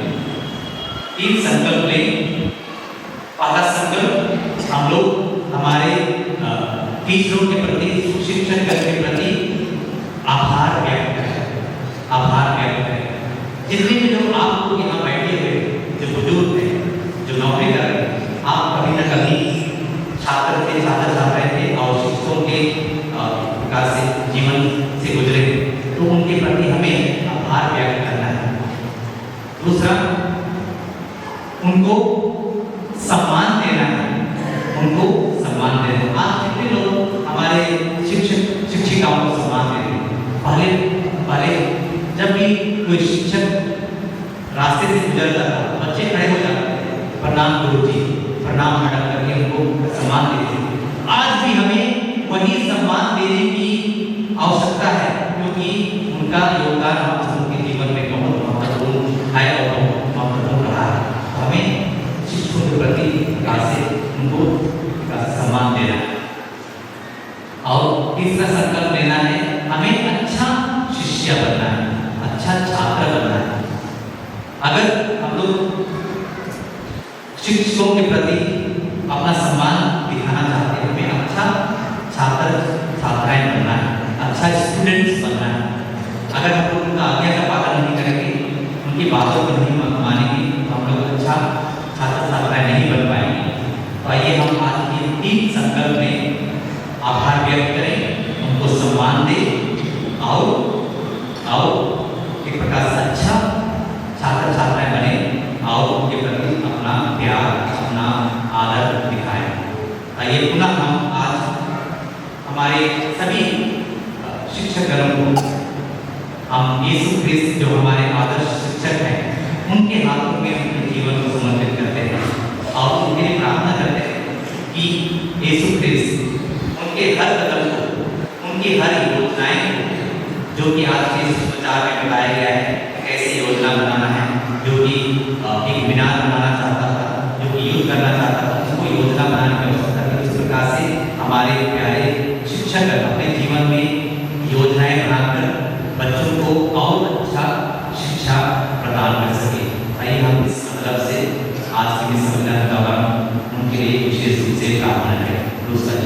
पहला संकल्प हम लोग हमारे टीचरों के प्रति, शिक्षक के प्रति आभार व्यक्त करें। जितने भी लोग आप लोग यहाँ बैठे हुए, जो बुजुर्ग हैं, जो नौकरी कर रहे हैं, आप कभी न कभी छात्र चल रहे थे और शिक्षकों के प्रकार से जीवन से गुजरे, तो उनके प्रति हमें आभार व्यक्त करना है। दूसरा, उनको सम्मान देना है, आज कितने लोग हमारे शिक्षक शिक्षिकाओं को सम्मान देते हैं। पहले जब भी कोई शिक्षक रास्ते से गुजरता था, बच्चे खड़े हो जाते थे, प्रणाम गुरुजी, प्रणाम मैडम करके उनको सम्मान देते थे। आज भी हमें वही सम्मान देने की आवश्यकता है, क्योंकि उनका योगदान हम सबके शिक्षकों के प्रति अपना सम्मान दिखाना चाहते हैं, हमें अच्छा छात्र छात्राएं बनना है, अच्छा स्टूडेंट्स बनना है। अगर हम लोग उनका आज्ञा का पालन नहीं करेंगे, उनकी बातों को नहीं मानेंगे, तो हम लोग अच्छा छात्र छात्राएं नहीं बन पाएंगे। तो आइए हम आज के 3 संकल्प में आभार व्यक्त करें, उनको सम्मान दें और एक प्रकार से अच्छा छात्र छात्राएं बने और उनके प्रति अपना प्यार, अपना आदर दिखाएं। आइए पुनः हम आज हमारे सभी शिक्षकगणों को हम यीशु ख्रिस्त जो हमारे आदर्श शिक्षक हैं उनके हाथों में अपने जीवन को समर्पित करते हैं और उनके लिए प्रार्थना करते हैं कि यीशु ख्रिस्त उनके हर कदम को, उनकी हर योजनाएं जो कि आज के इस प्रचार में बताया गया है, कैसे योजना बनाना है, जो कि एक मीनार बनाना चाहता था, जो कि युद्ध करना चाहता था, उसको योजना बनाने की आवश्यकता थी। इस प्रकार से हमारे प्यारे शिक्षक अपने जीवन में योजनाएं बनाकर बच्चों को और अच्छा शिक्षा प्रदान कर सके। आइए हम इस मतलब से आज के संविधान के दौरान उनके लिए विशेष रूप से प्रार्थना करें। दूसरा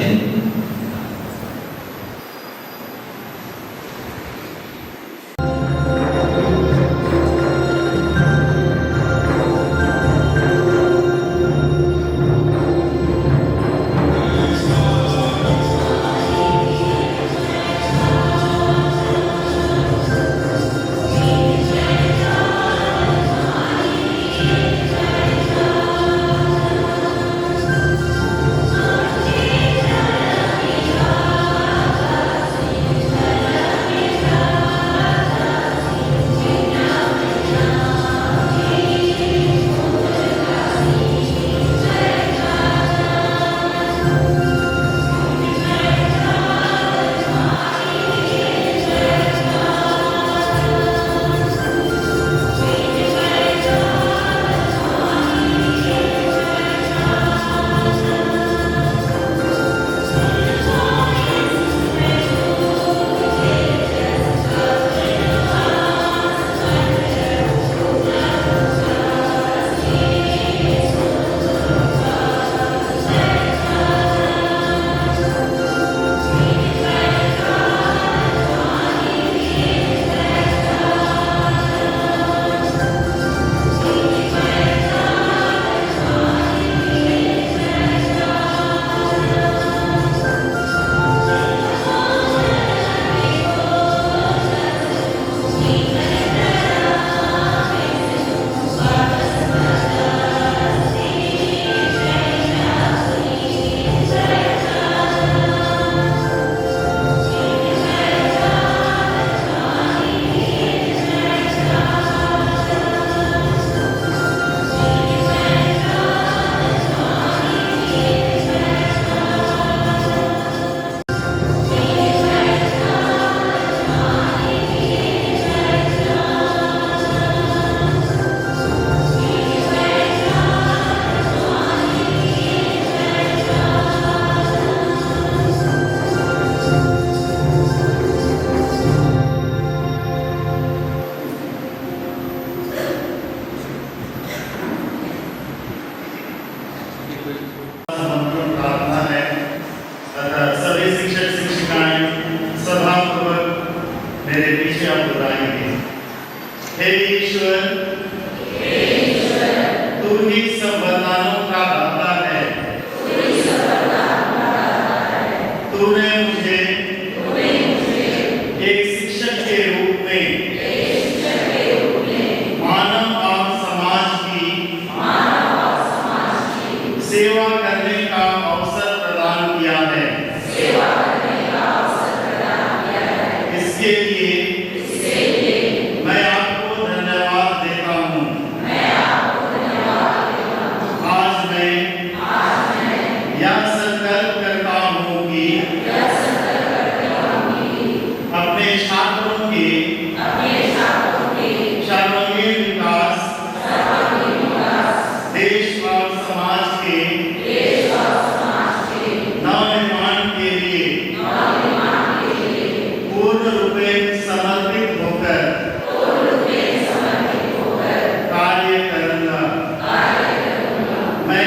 मैं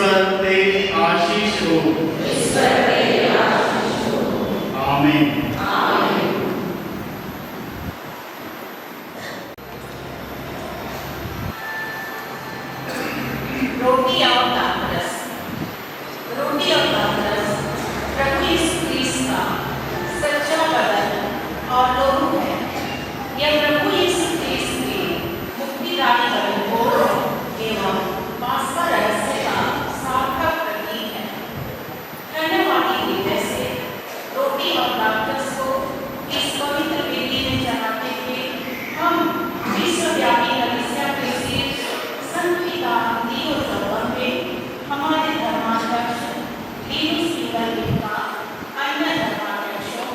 ईश्वर तेरी आशीष हो। आमीन। रोटी और दाखरस। रोटी और दाखरस प्रभु यीशु क्रिस्त का सच्चा बदन और लोहू है। यह प्रभु यीशु क्रिस्त के मुक्तिदायी बदन को एवं पास्का रहस्य का सार्थक प्रतीक है। धन्यवाद की विधि से रोटी और दाखरस को इस पवित्र वेदी में चढ़ाते हुए हम विश्वव्यापी कलीसिया के शीर्ष संत पिता लियो चौवन में हमारे धर्माध्यक्ष लियो सिंगल का अन्य धर्माध्यक्षों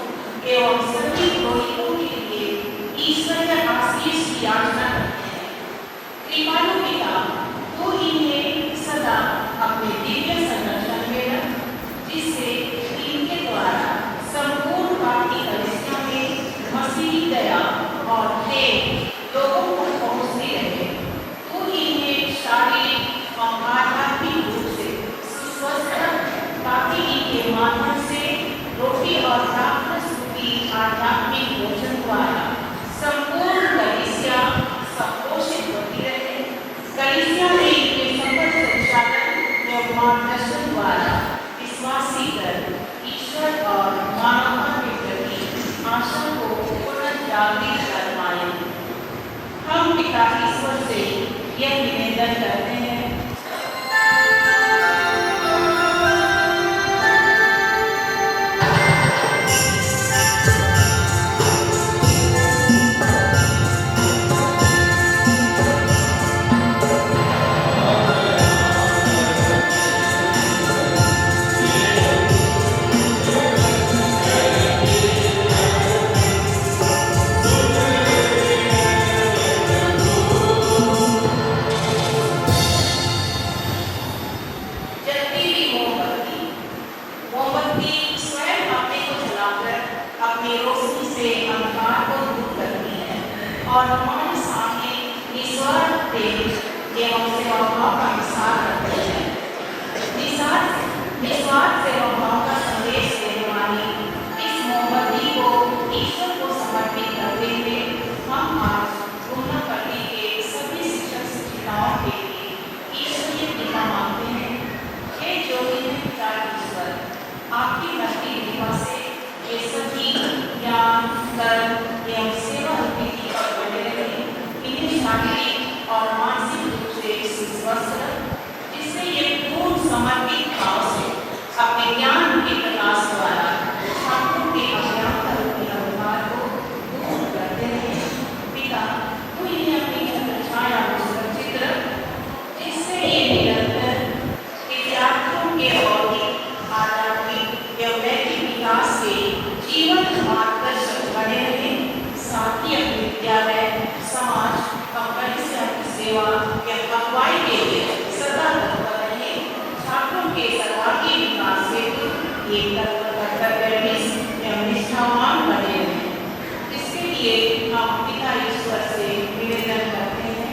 एवं सभी पुरोहितों के लिए ईश्वरीय आशीष की याचना करते हैं। कृपालु पिता, तू इन्हें सदा अपने दिव्य संरक्षण में रख, जिससे इनके द्वारा संपूर्ण पार्टी कलीसिया में मसीही दया और प्रेम लोगों को पहुंचती रहे। तू इन्हें शारीरिक और आध्यात्मिक रूप से सुस्वस्थ रख, ताकि इनके माध्यम से रोटी और दाखरस की आध्यात्मिक भोजन द्वारा संपूर्ण कलीसिया संपोषित होती रहे। कलीसिया में इनके सफल संचालन एवं मार्गदर्शन द्वारा विश्वासी कर ईश्वर और मानवता के प्रति आशा को पुनर्जागृत कर पाए। हम पिता ईश्वर से यह निवेदन करते हैं। जलती हुई मोमबत्ती। मोमबत्ती स्वयं अपने को जलाकर अपनी रोशनी से अंधकार को दूर करती है और हमारे सामने निस्वार्थ प्रेम एवं सेवाभाव का विस्तार करती है। निस्वार्थ सेवाभाव का संदेश देने वाली इस मोमबत्ती को ईश्वर को समर्पित करते हुए हम आज पूर्णपति के सभी शिक्षक शिक्षिकाओं के लिए ईश्वरीय कृपा मांगते हैं। हे ज्योति पिता ईश्वर, आपकी भक्ति कृपा से ये सभी ज्ञान, कर्म एवं सेवा नीति पर बने रहे। इन्हें शारीरिक और मानसिक रूप से सुस्वस्थ रख, जिससे ये पूर्ण समर्पित भाव से अपने ज्ञान के प्रकाश द्वारा छात्रों के अज्ञानता रूपी अंधकार को दूर करते रहे। पिता, तू इन्हें अपनी छत्र छाया में सुरक्षित रख, जिससे ये निरंतर विद्यार्थियों के बौद्धिक, आध्यात्मिक एवं नैतिक विकास के जीवन मार्गदर्शक बने रहे। साथ ही अपने विद्यालय, समाज और कलीसिया की सेवा एवं अगुवाई के लिए सदा तत्पर रहे। छात्रों के सर्वांगीण विकास हेतु ये कर्तव्यनिष्ठ एवं निष्ठावान बने रहे। इसके लिए हम पिता ईश्वर से निवेदन करते हैं।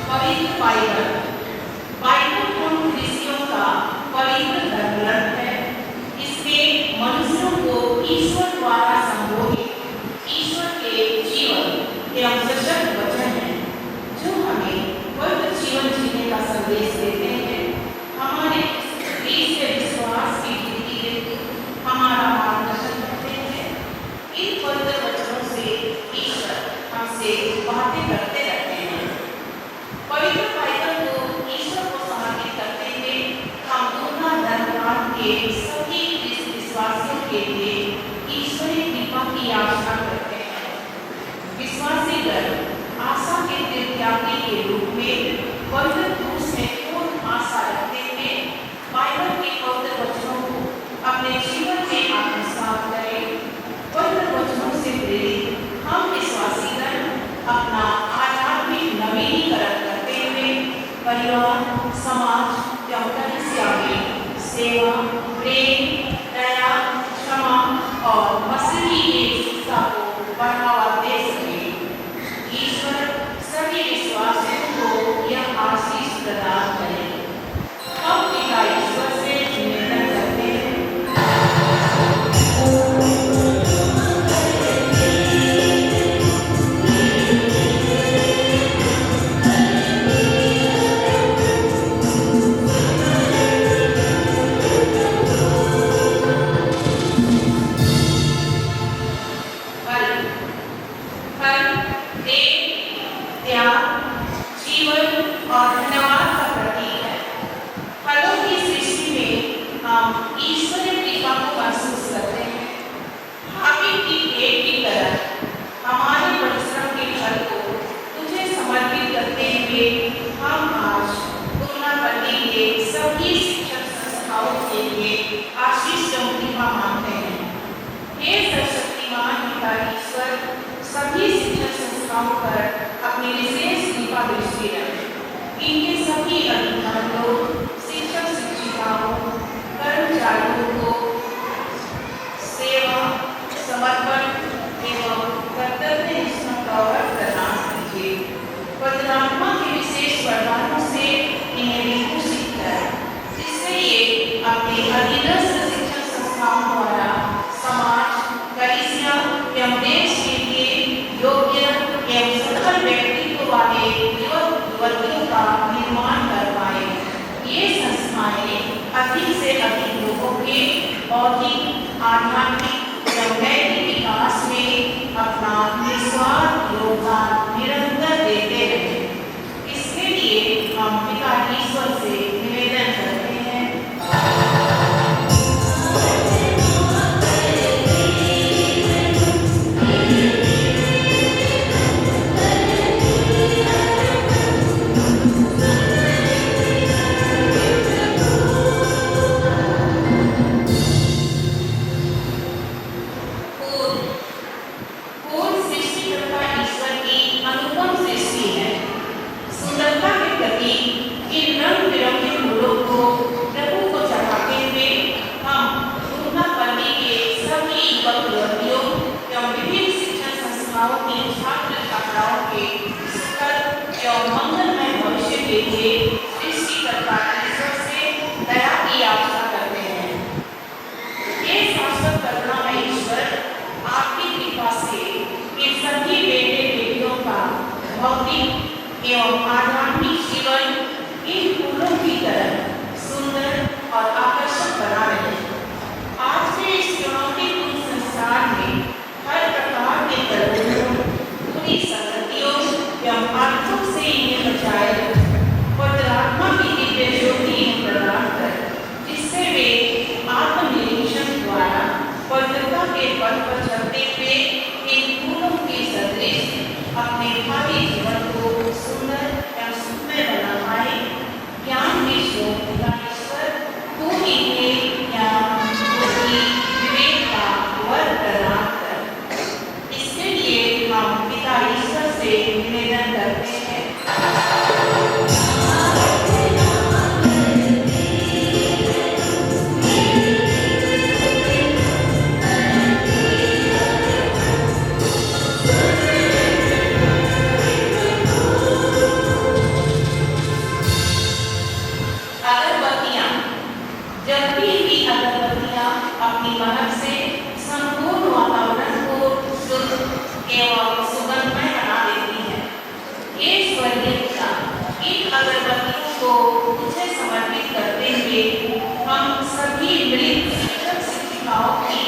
पवित्र बाइबल उन ऋषियों का पवित्र धर्म ग्रंथ है। इसमें मनुष्यों को ईश्वर द्वारा संबोधित संस्थाओं पर अपनी विशेष कृपा दृष्टि रखें। इनके सभी अधिकारियों, शिक्षक शिक्षिकाओं, कर्मचारियों को सेवा, समर्पण एवं कर्तव्य निष्ठा का व्रत प्रदान कीजिए। पवित्र आत्मा के विशेष वरदानों से इन्हें विभूषित करें, जिससे ये अपने अधीनस्थ शिक्षण संस्थाओं द्वारा समाज, कलीसिया एवं देश के लिए योग्य एवं सफल व्यक्तित्व वाले युवक युवतियों का निर्माण कर पाए। ये संस्थाएं अधिक से अधिक लोगों के बौद्धिक, आध्यात्मिक एवं नैतिक विकास में अपना निस्वार्थ योगदान निरंतर देते रहे। इसके लिए हम पिता ईश्वर से निवेदन करते हैं। एवं आध्यात्मिक जीवन इन फूलों की तरह सुंदर और आकर्षक बना रहे। आज के इस चुनौतीपूर्ण संसार में हर प्रकार के प्रलोभनों, बुरी संगतियों एवं आदतों से इन्हें बचाए पवित्र आत्मा की दिव्य ज्योति इन्हें प्रदान कर, जिससे वे आत्मनिरीक्षण द्वारा पवित्रता के पथ पर चलते हुए इन फूलों के सदृश अपने भावी जीवन को सुंदर एवं सुखमय बना पाए। ज्ञान के ईश्वर तू इन्हें ज्ञान, बुद्धि, विवेक का वर प्रदान कर। इसके लिए हम पिता ईश्वर से निवेदन करते हैं। अपनी महक से संपूर्ण वातावरण को शुद्ध एवं सुगंधमय बना देती है। ये स्वर्गीय पिता, इन अगरबत्तियों को तुझे समर्पित करते हुए हम सभी मृत शिक्षक शिक्षिकाओं की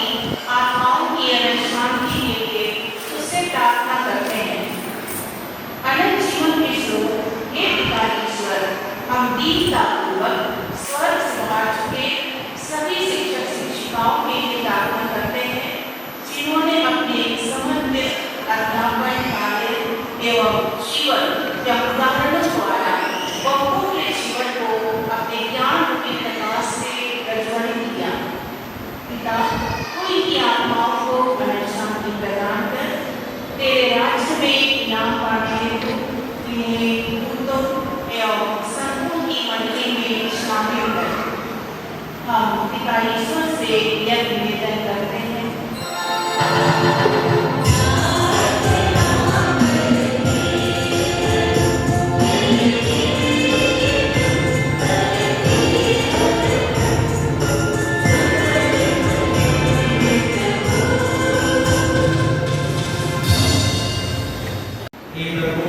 आत्माओं की शांति के लिए तुझसे प्रार्थना करते हैं। अनंत जीवन के स्रोत हे पिता ईश्वर, हम दीनता पूर्वक स्वर्ग से बाहर चुके सभी शिक्षक शिक्षिकाओं के लिए प्रार्थना करते हैं, जिन्होंने अपने समर्पित अध्यापन कार्य एवं जीवन या उदाहरणों द्वारा बहुतों के जीवन को अपने ज्ञान रूपी प्रकाश से प्रज्वलित किया। पिता, तू इनकी आत्माओं को अनंत शांति प्रदान कर, तेरे राज्य में इनाम पाने हेतु इन्हें दूतों एवं संतों की मंडली में शामिल कर। हम पिता ईश्वर से यह निवेदन करते हैं। हे प्रभु,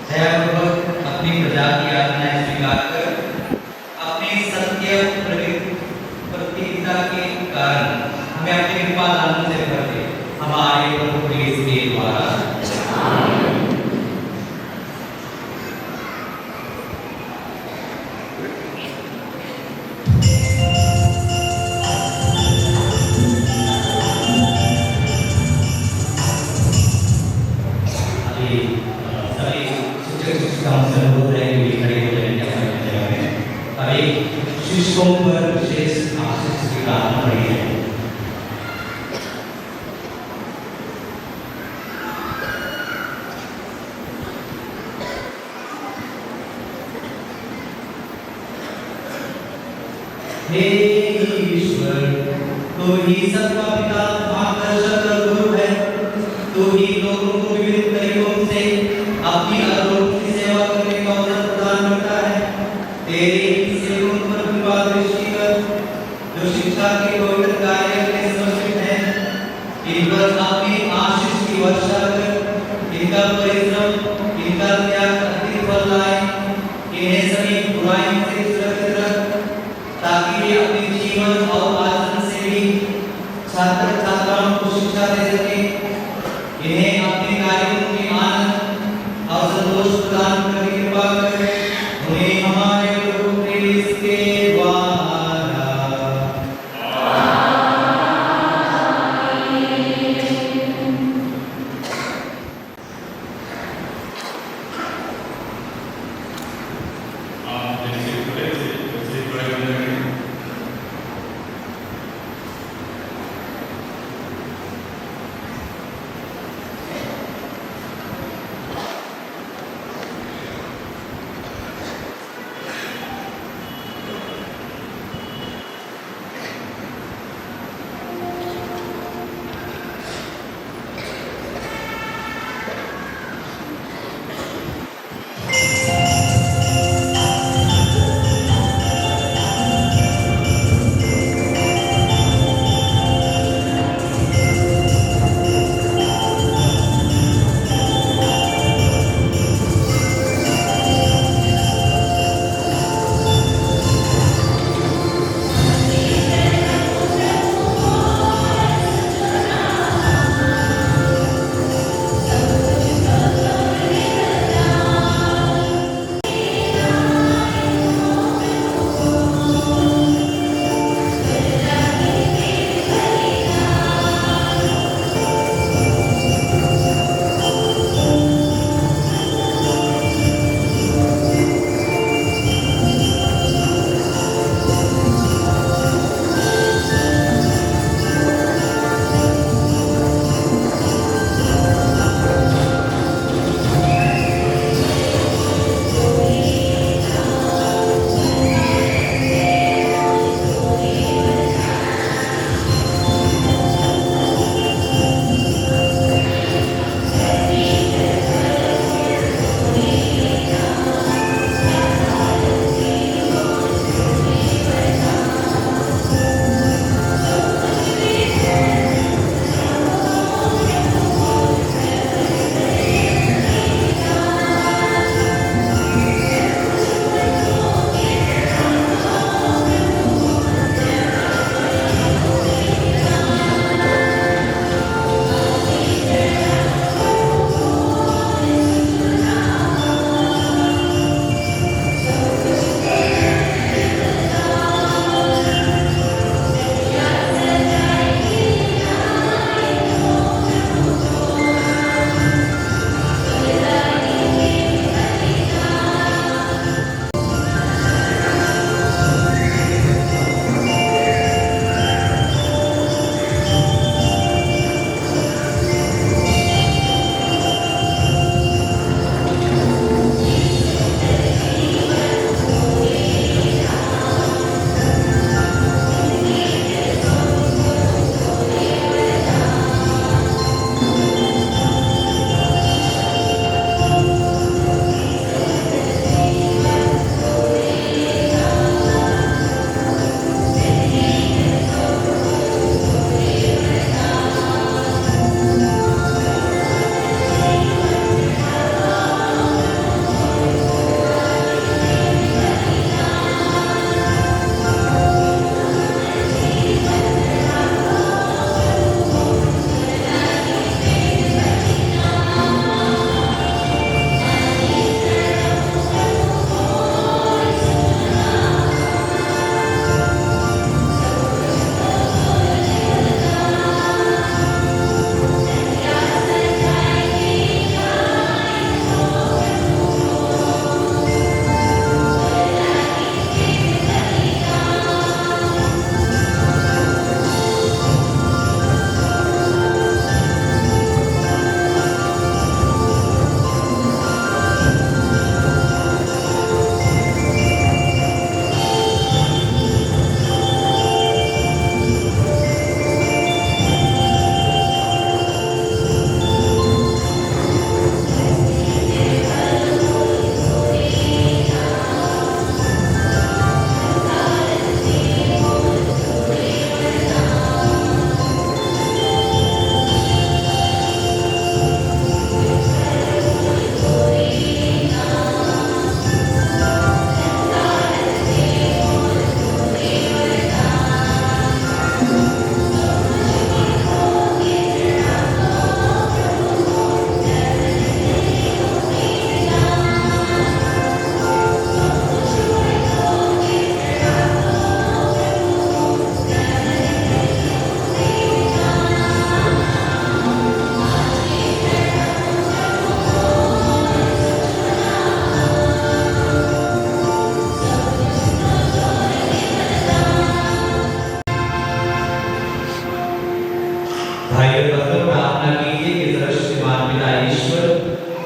दयापूर्वक अपनी प्रजा की आज्ञाएं स्वीकार कर अपने सत्य प्रतिज्ञा के कारण हमें अपने कृपा दान से भर दे। हमारे प्रभु यीशु के द्वारा शिष्यों पर विशेष आशीष की प्रार्थना करी है। तू ही सबका पिता, मार्गदर्शक और गुरु है। तू ही लोगों को विभिन्न तरीकों से अपनी अद्भुत की सेवा करने का अवसर प्रदान करता है। तेरे ही सेवकों पर कृपा दृष्टि कर, जो शिक्षा के पवित्र कार्य में समर्पित है। इन पर अपनी आशीष की वर्षा कर, इनका परिश्रम, इनका त्याग अतिरिक्त फल लाए। इन्हें सभी बुराइयों से सुरक्षित रख, ताकि वे अपने जीवन और आचरण से भी छात्र छात्राओं को शिक्षा दे सके। इन्हें अपने कार्यों में आनंद और संतोष प्रदान करने की कृपा कर। उन्हें हमारे प्रभु क्रिस्त के द्वारा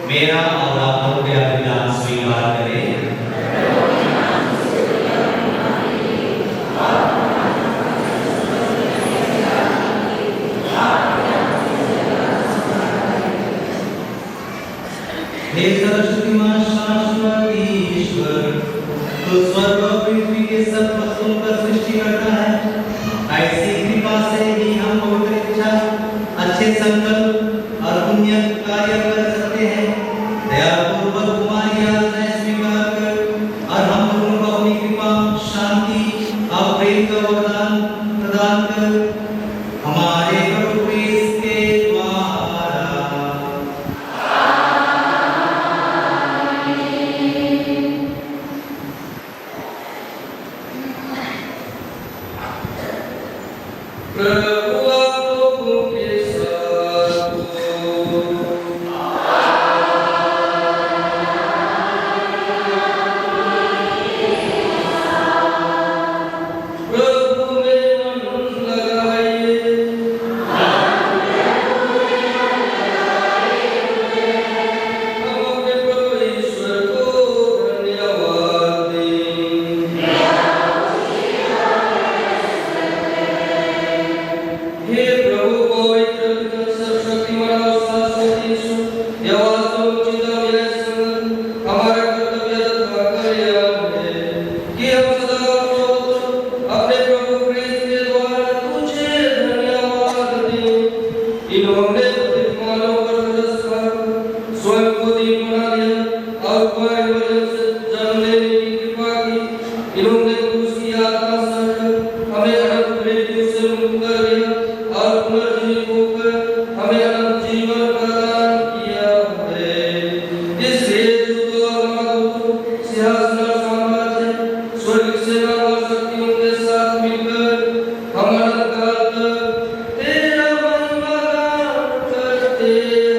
मेरा और आप लोगों का बलिदान स्वीकार करें। हे सर्वशक्तिमान शाश्वत ईश्वर, तू स्वर्ग और पृथ्वी के सब वस्तुओं का सृष्टि करता है। ऐसी कृपा से ही हम पवित्र इच्छा, अच्छे संकल्प और पुण्य कार्य कर सकते हैं। दयापूर्वक तुम्हारी आज्ञा स्वीकार कर और हम लोगों को अपनी कृपा, शांति और प्रेम का वरदान प्रदान कर। हमारे प्रभु क्रिस्त के द्वारा। प्रभु आप लोगों के साथ हो। प्रभु में मन लगाइए। हम अपने प्रभु ईश्वर को धन्यवाद दें। हे प्रभु पवित्र पिता सर्वशक्तिमान और शाश्वत ईश्वर, यह वास्तव चिंता मेरे संग हमारा कर्तव्य तथा कल्याण है कि हम सदा अपने प्रभु क्रिस्त के द्वारा तुझे धन्यवाद दें। इन्होंने पतित मानव पर तरस खाकर स्वयं को दीन बना दिया और कुमारी मरियम से जन्म लेने की कृपा की। इन्होंने क्रूस की यातना सहकर हमें अनंत मृत्यु से मुक्त कर दिया और पुनर्जीवित होकर हमें अनंत जीवन प्रदान किया है। इसलिए दूतों और महादूतों, सिंहासन और साम्राज्य, स्वर्ग सेना और शक्तियों के साथ मिलकर हम अनंत काल तक तेरा महिमा गान करते हैं।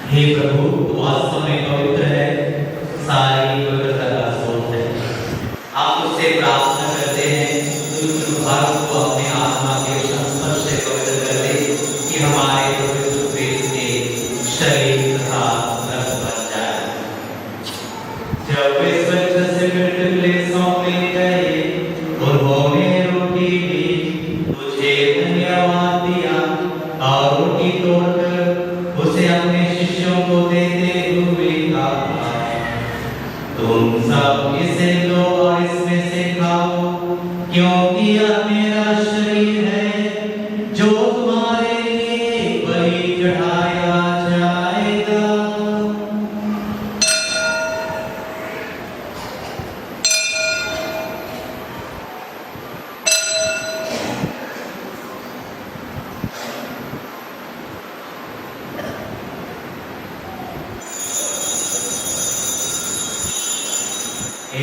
हे प्रभु, तू वास्तव में पवित्र है, सारी पवित्रता का स्रोत है। आप तुझसे प्रार्थना करते हैं, तू इस भारत को अपने आत्मा के संस्पर्श से पवित्र कर दे कि हमारे पवित्र क्रिस्त के शरीर तथा रक्त बन जाए। जब वे स्वच्छ से मिलते सौंपे गए, उन्होंने रोटी ली, तुझे धन्यवाद दिया क्योंकि यह मेरा शरीर है जो तुम्हारे लिए बलि चढ़ाया जाएगा।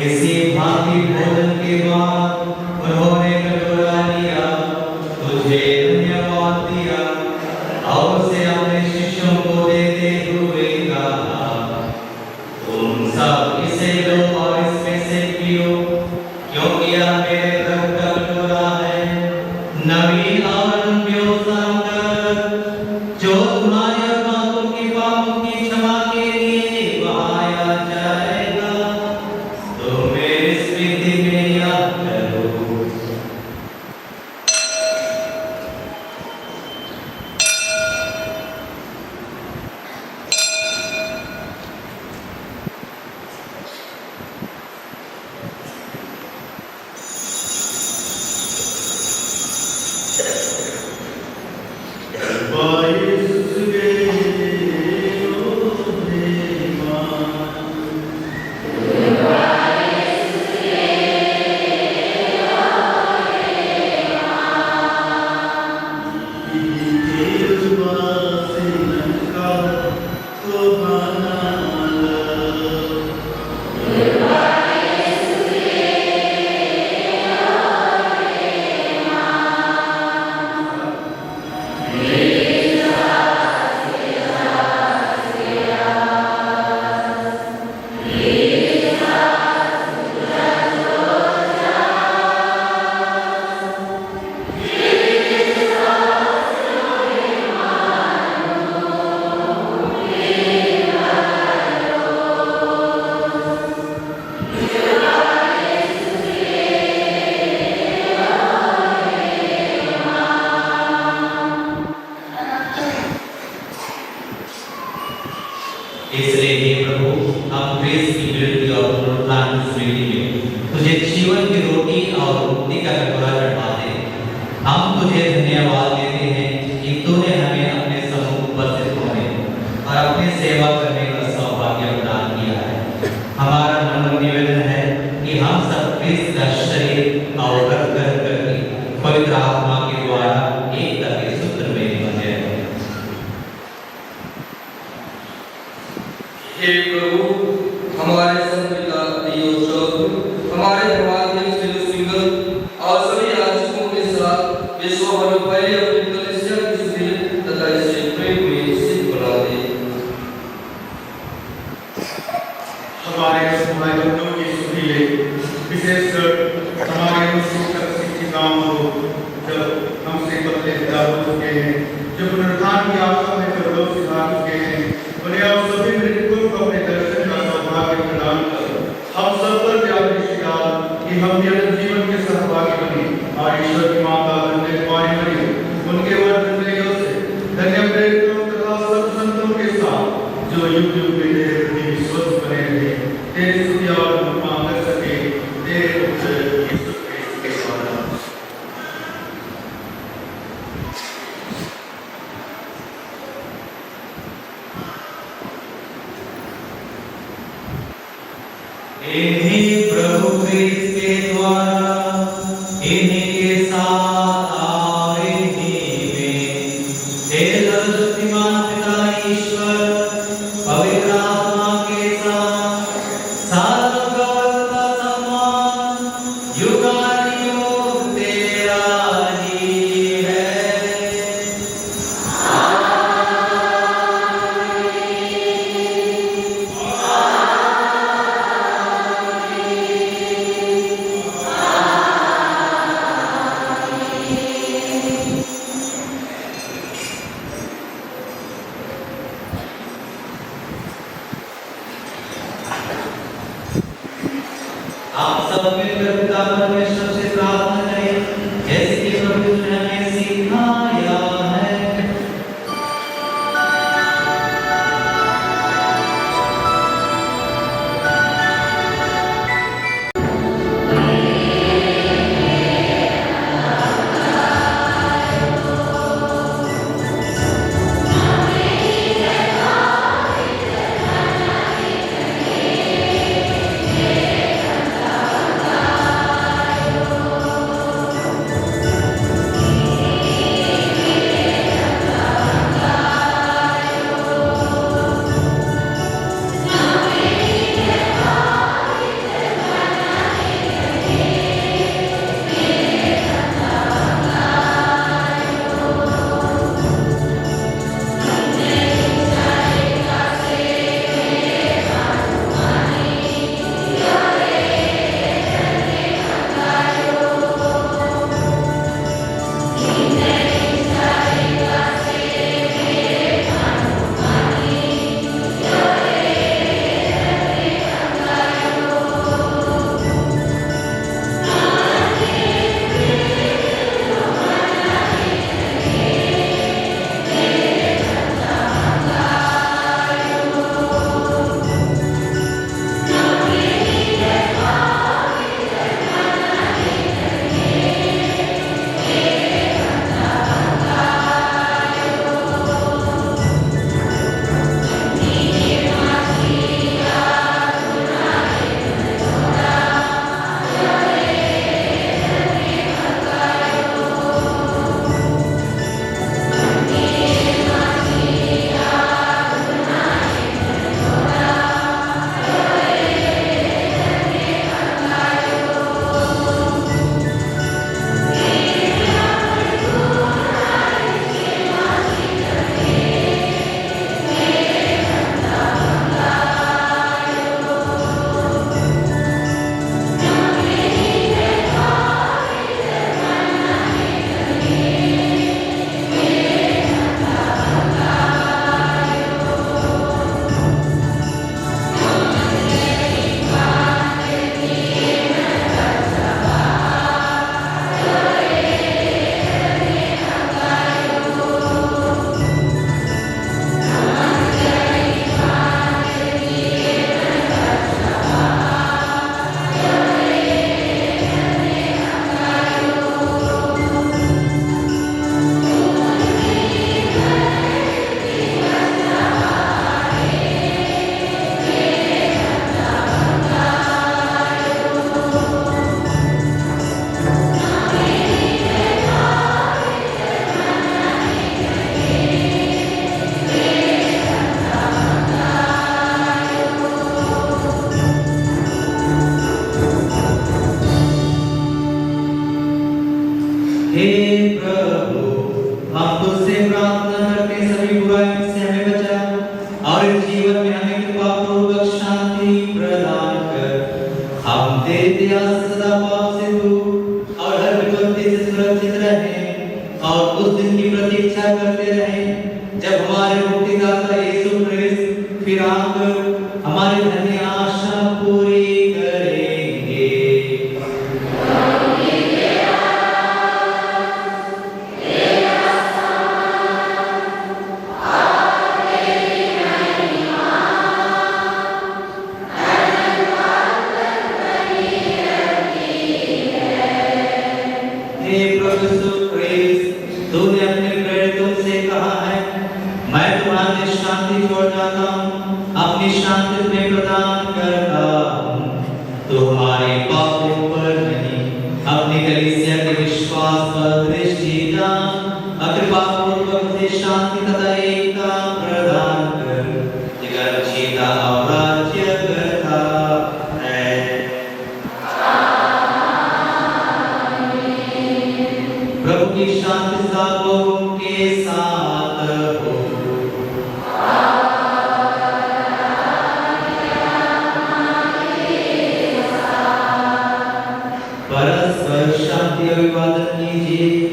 ऐसी भांति भोजन के बाद उन्होंने कटोरा लिया, तुझे धन्यवाद दिया और उसे अपने शिष्यों को देते हुए कहा, तुम सब इसे लो और इसमें से पियो, क्योंकि यह मेरे रक्त का कटोरा है, नवीन और बेओसाम का रक्त, जो तुम्हारे और बातों के पापों की क्षमा के लिए बहाया जाएगा। तो मेरी स्मृति में याद करो। इसलिए हे प्रभु, हम क्रिस्त की मृत्यु और पुनरुत्थान की स्मृति में तुझे जीवन की रोटी और मुक्ति का कटोरा चढ़ाते हैं। हम तुझे धन्यवाद देते हैं कि तूने हमें अपने सम्मुख उपस्थित होने और अपनी सेवा करने का सौभाग्य प्रदान किया है। हमारा नम्र निवेदन है कि हम सब क्रिस्त का शरीर और रक्त ग्रहण करके पवित्र आत्मा के द्वारा एकता के सूत्र में बंधे रहें। हे प्रभु, हमारे संपिता योसेफ, हमारे प्रवादी सिंगल और सभी याजकों के साथ विश्व भर में पहले अपनी कलीसिया की स्थिति तथा इसे प्रेम में सिद्ध बना दे। हमारे भाई बंधुओं की सुधीले, विशेषकर हमारे मुस्लिम शिक्षिकाओं को जब हमसे पतले हो चुके हैं, जो पुनरुत्थान की आशा में परलोक सिधा चुके हैं, उन्हें आप सभी मृतकों को अपने दर्शन का सौभाग्य प्रदान कर हम सब पर कि हम जन्म जीवन के सहभागी बने और ईश्वर की माता बनने वाली बने। उनके वर्तन से धन्य प्रेरितों तथा सब संतों के साथ जो युग युग में तेरे प्रति विश्वास बने रहे, तेरी स्तुति और महिमा कर सके। तेरे पुत्र यीशु क्रिस्त के द्वारा। इन्हीं प्रभु क्रिस्त के द्वारा, इन्हीं के साथ और इन्हीं में हे सर्वशक्तिमान पिता ईश्वर, पवित्र आत्मा के साथ सारा गौरव तथा सम्मान युगानुयुग तेरा ही है। आमीन। हे प्रभु, हम तुझसे प्रार्थना करते हैं, सभी बुराई से हमें बचा और इस जीवन में हमें कृपा पूर्वक शांति प्रदान कर। हम तेरे दया से सदा पाप से दूर और हर विपत्ति से सुरक्षित रहें और उस दिन की प्रतीक्षा करते रहें जब हमारे मुक्तिदाता यीशु क्रिस्त फिर आकर हमारी धन्य आशा पूरी करेंगे। हे प्रभु यीशु क्रिस्त, तूने अपने प्रेरितों से कहा है, मैं तुम्हारे शांति छोड़ जाता हूँ, अपनी शांति तुम्हें प्रदान करता हूँ। तो हमारे पापों पर नहीं, अपनी कलीसिया के विश्वास पर दृष्टि डाल और कृपा पूर्वक मुझे शांति तथा एकता प्रदान कर, जिगर जीता और राज्य करता है। प्रभु की शांति सब लोगों के साथ हो। परस्पर शांति अभिवादन कीजिए।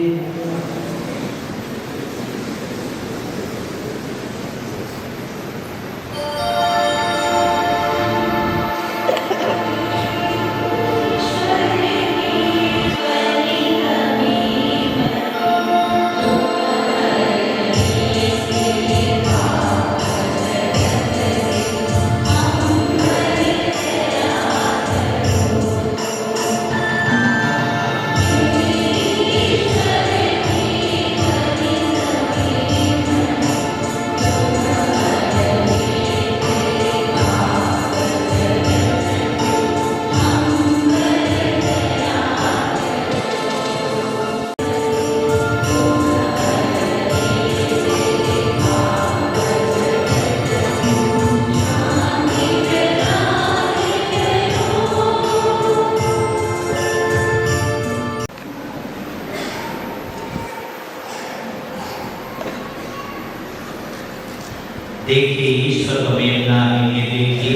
देखिए, ईश्वर को मेमना इन्हें देखिए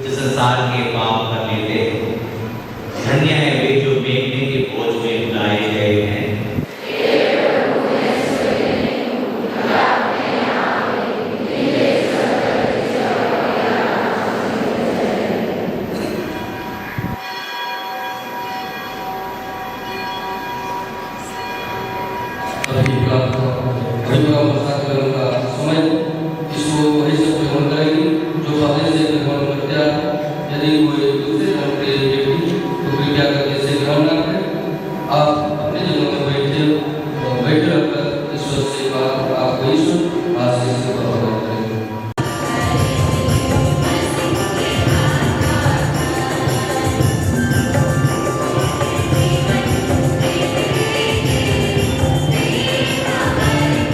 जो संसार के पाप कर लेते हैं। धन्य है वे जो मेमने के बोझ में बुलाए गए हैं। सभी का समय इसको वही सब ग्रहण करेंगे जो पहले से ग्रहण करते आए। यदि कोई दूसरे धर्म के व्यक्ति तो कृपया करके इसे ग्रहण न करें। आप अपने जगह में बैठे रहकर ईश्वर से बात आपको ईश्वर आशीष से प्रभावित करेंगे। Thank you.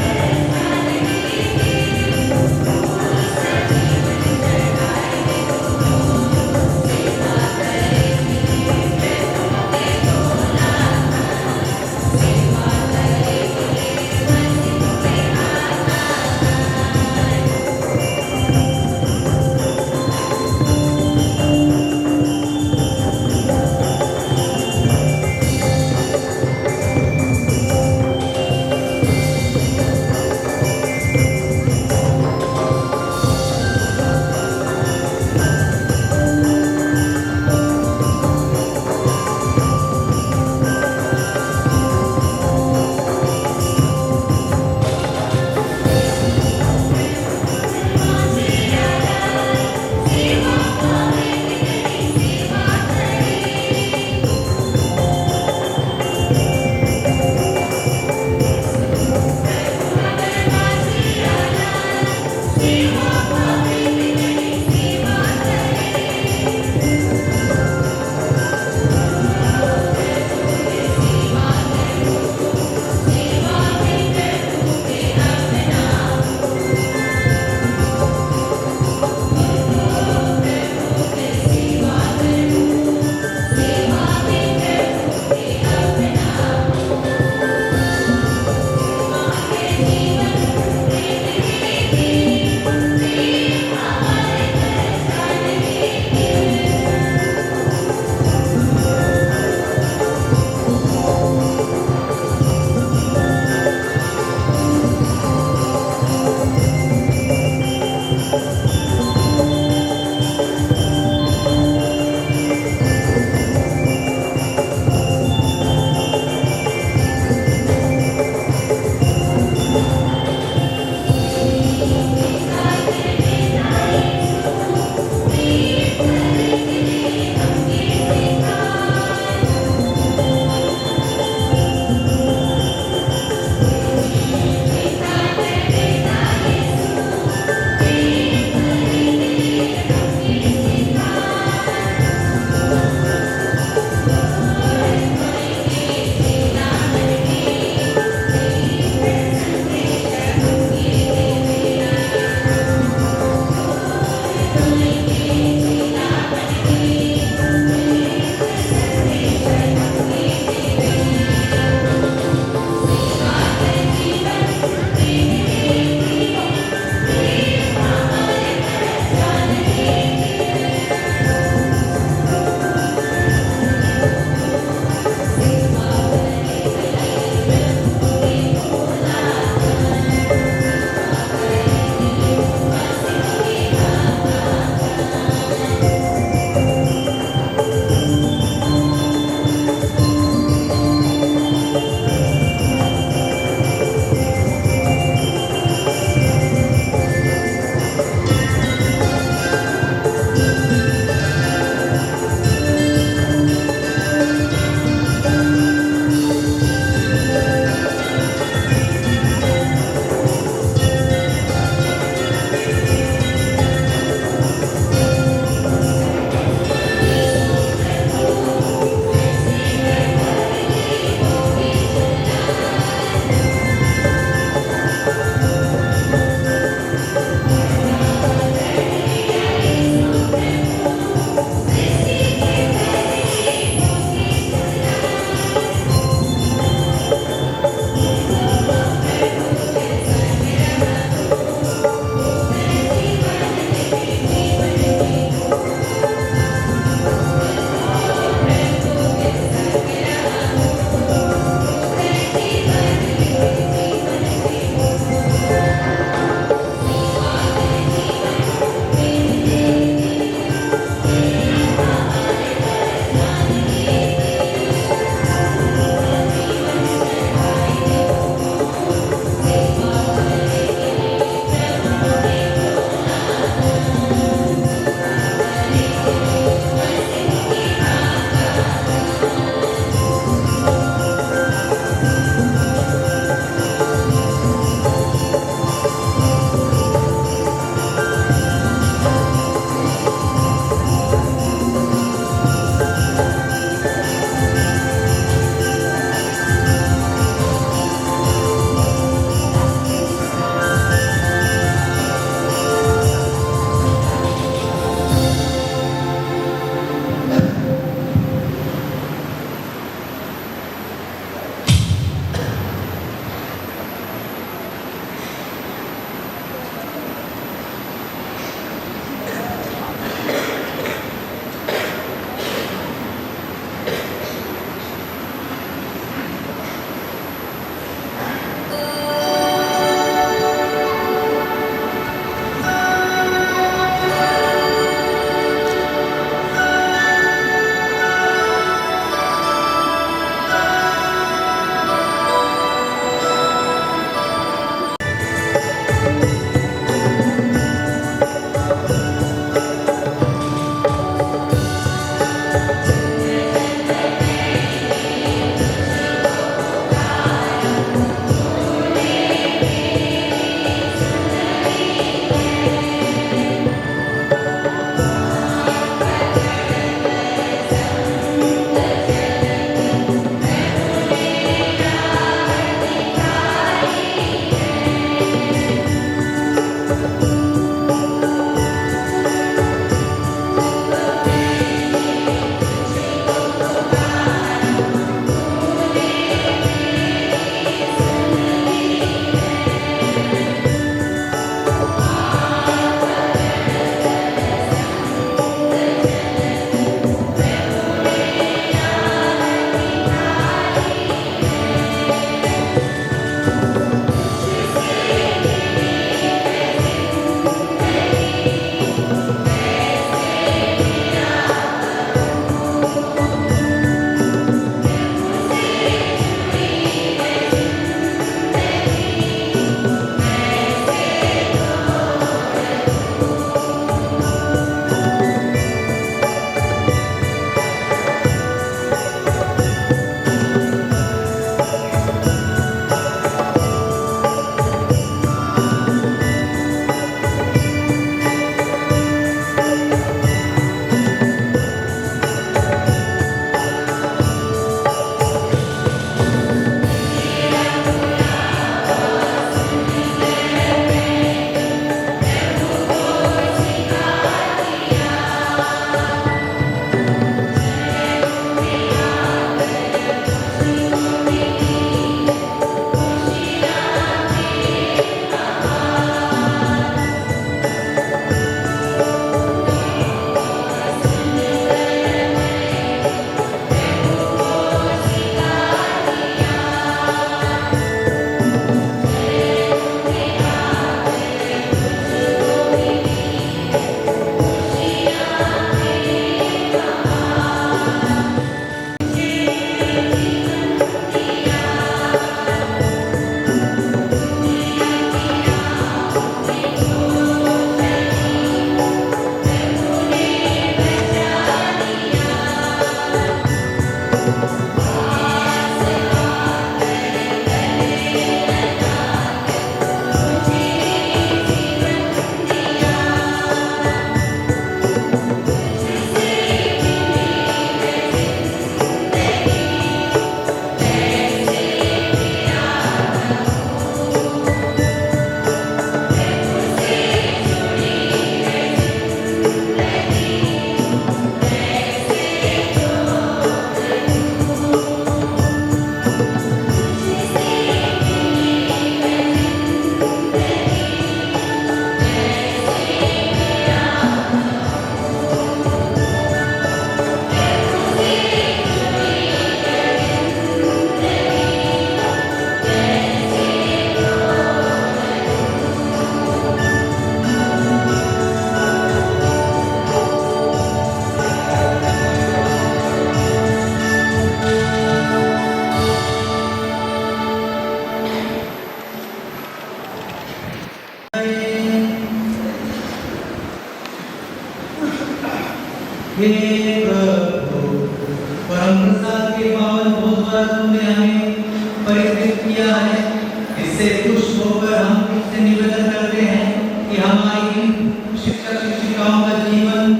हे प्रभु, परम प्रसाद के पावन भोज द्वारा तुमने हमें परितृप्त किया है। इससे खुश होकर हम तुमसे निवेदन करते हैं कि हमारी इन शिक्षक शिक्षिकाओं का जीवन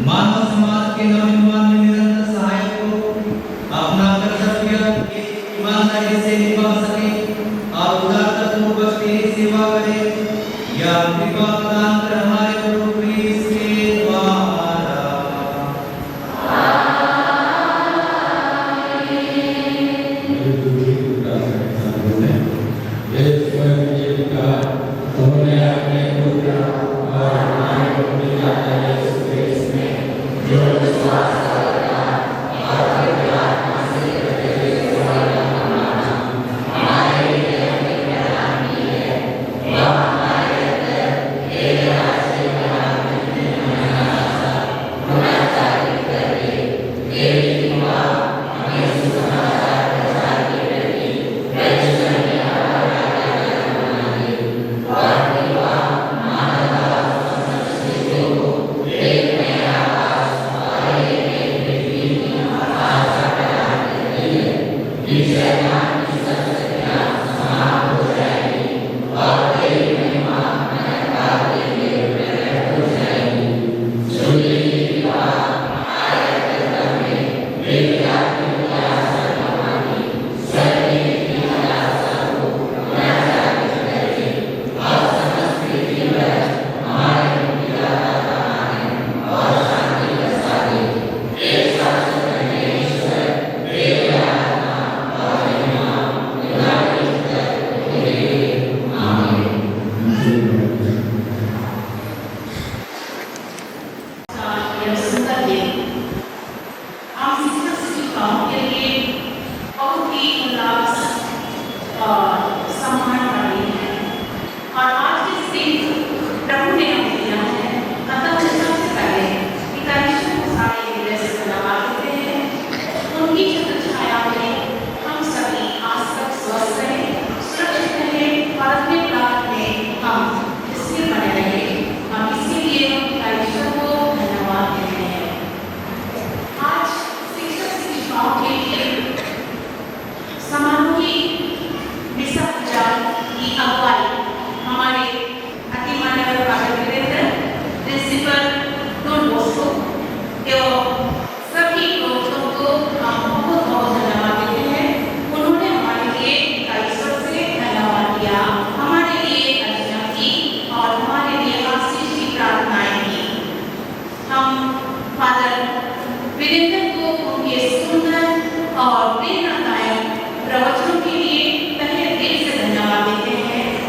मानव समाज के नवनिर्माण में निरंतर सहायक हो। अपना कर्तव्य ईमानदारी से निभा सके और उदारतापूर्वक तेरी सेवा करे। यह कृपा प्रदान कर हमारे प्रभु क्रिस्त के द्वारा। और प्रेरणादायक प्रवचनों के लिए तहे दिल से धन्यवाद देते हैं।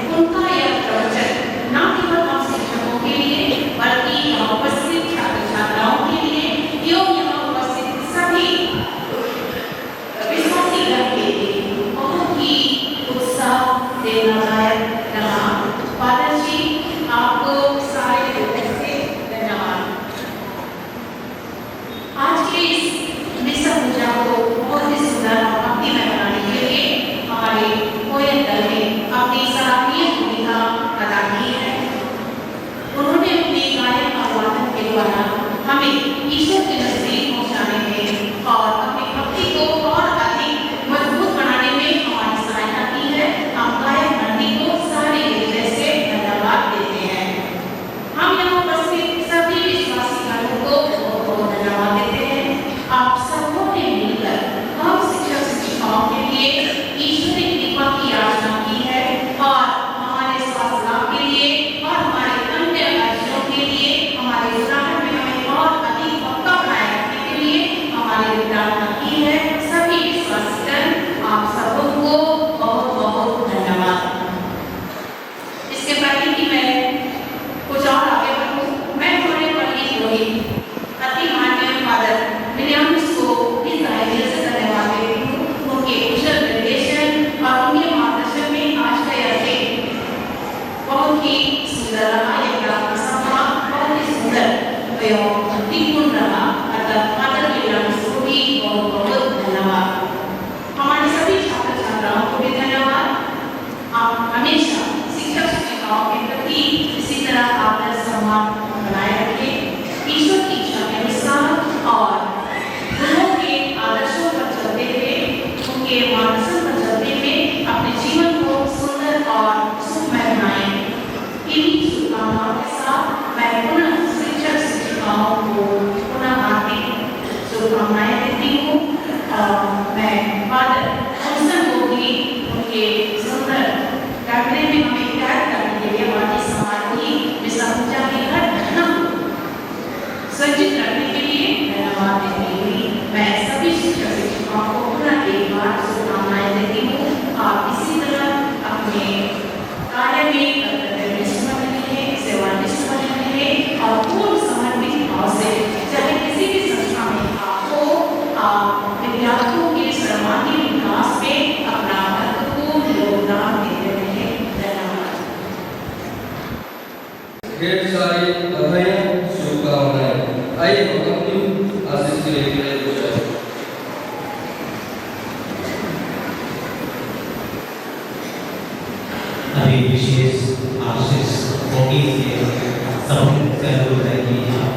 ढेर सारी बधाइयाँ शुभकामनाएं। आइए हम अपनी आशीष के लिए अभी विशेष आशीष होगी से सब से अनुरोध है कि आप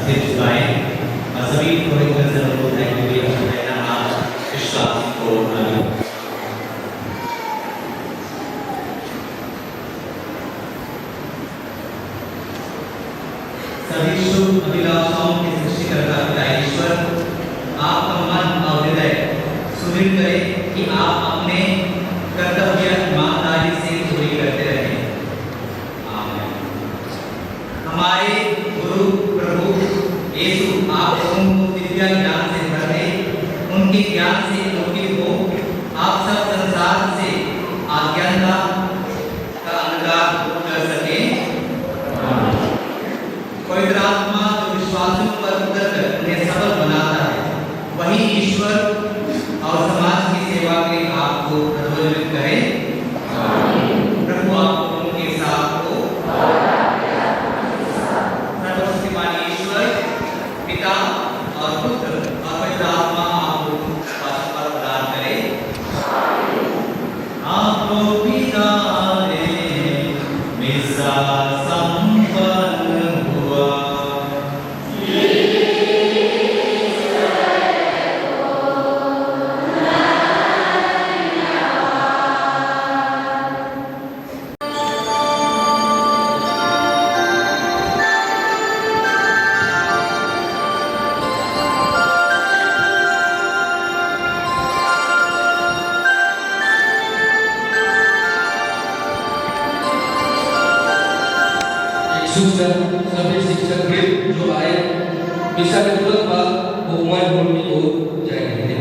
सिर झुकाएं और सभी पवित्र से अनुरोध है कि वे अपना हाथ विश्वास को आगे सभी शुभ अभिलाषाओं के सृष्टिकर्ता पिता ईश्वर आपका मन और हृदय सुदृढ़ करे कि आप अपने कर्तव्य ईमानदारी से पूरी करते रहें। आमीन। हमारे गुरु प्रभु यीशु आप लोगों को दिव्य ज्ञान से भर दे, उनके ज्ञान से लोकित हो, आप सब संसार से अज्ञानता का अंधकार दूर कर सके। पवित्र आत्मा जो विश्वासियों पर उतरकर उन्हें सफल बनाता है, वही ईश्वर और समाज की सेवा के आपको प्रज्वलित करे। प्रभु आप लोगों के साथ हो। सर्वशक्तिमान ईश्वर पिता और पुत्र और पवित्र आत्मा आप लोगों को पर प्रदान करे। आप लोग पिता ने मिसा संपन्न हुआ। सभी शिक्षक भी जो आए मिशा के तुरंत बाद वो मोबाइल फोन की ओर जाएंगे।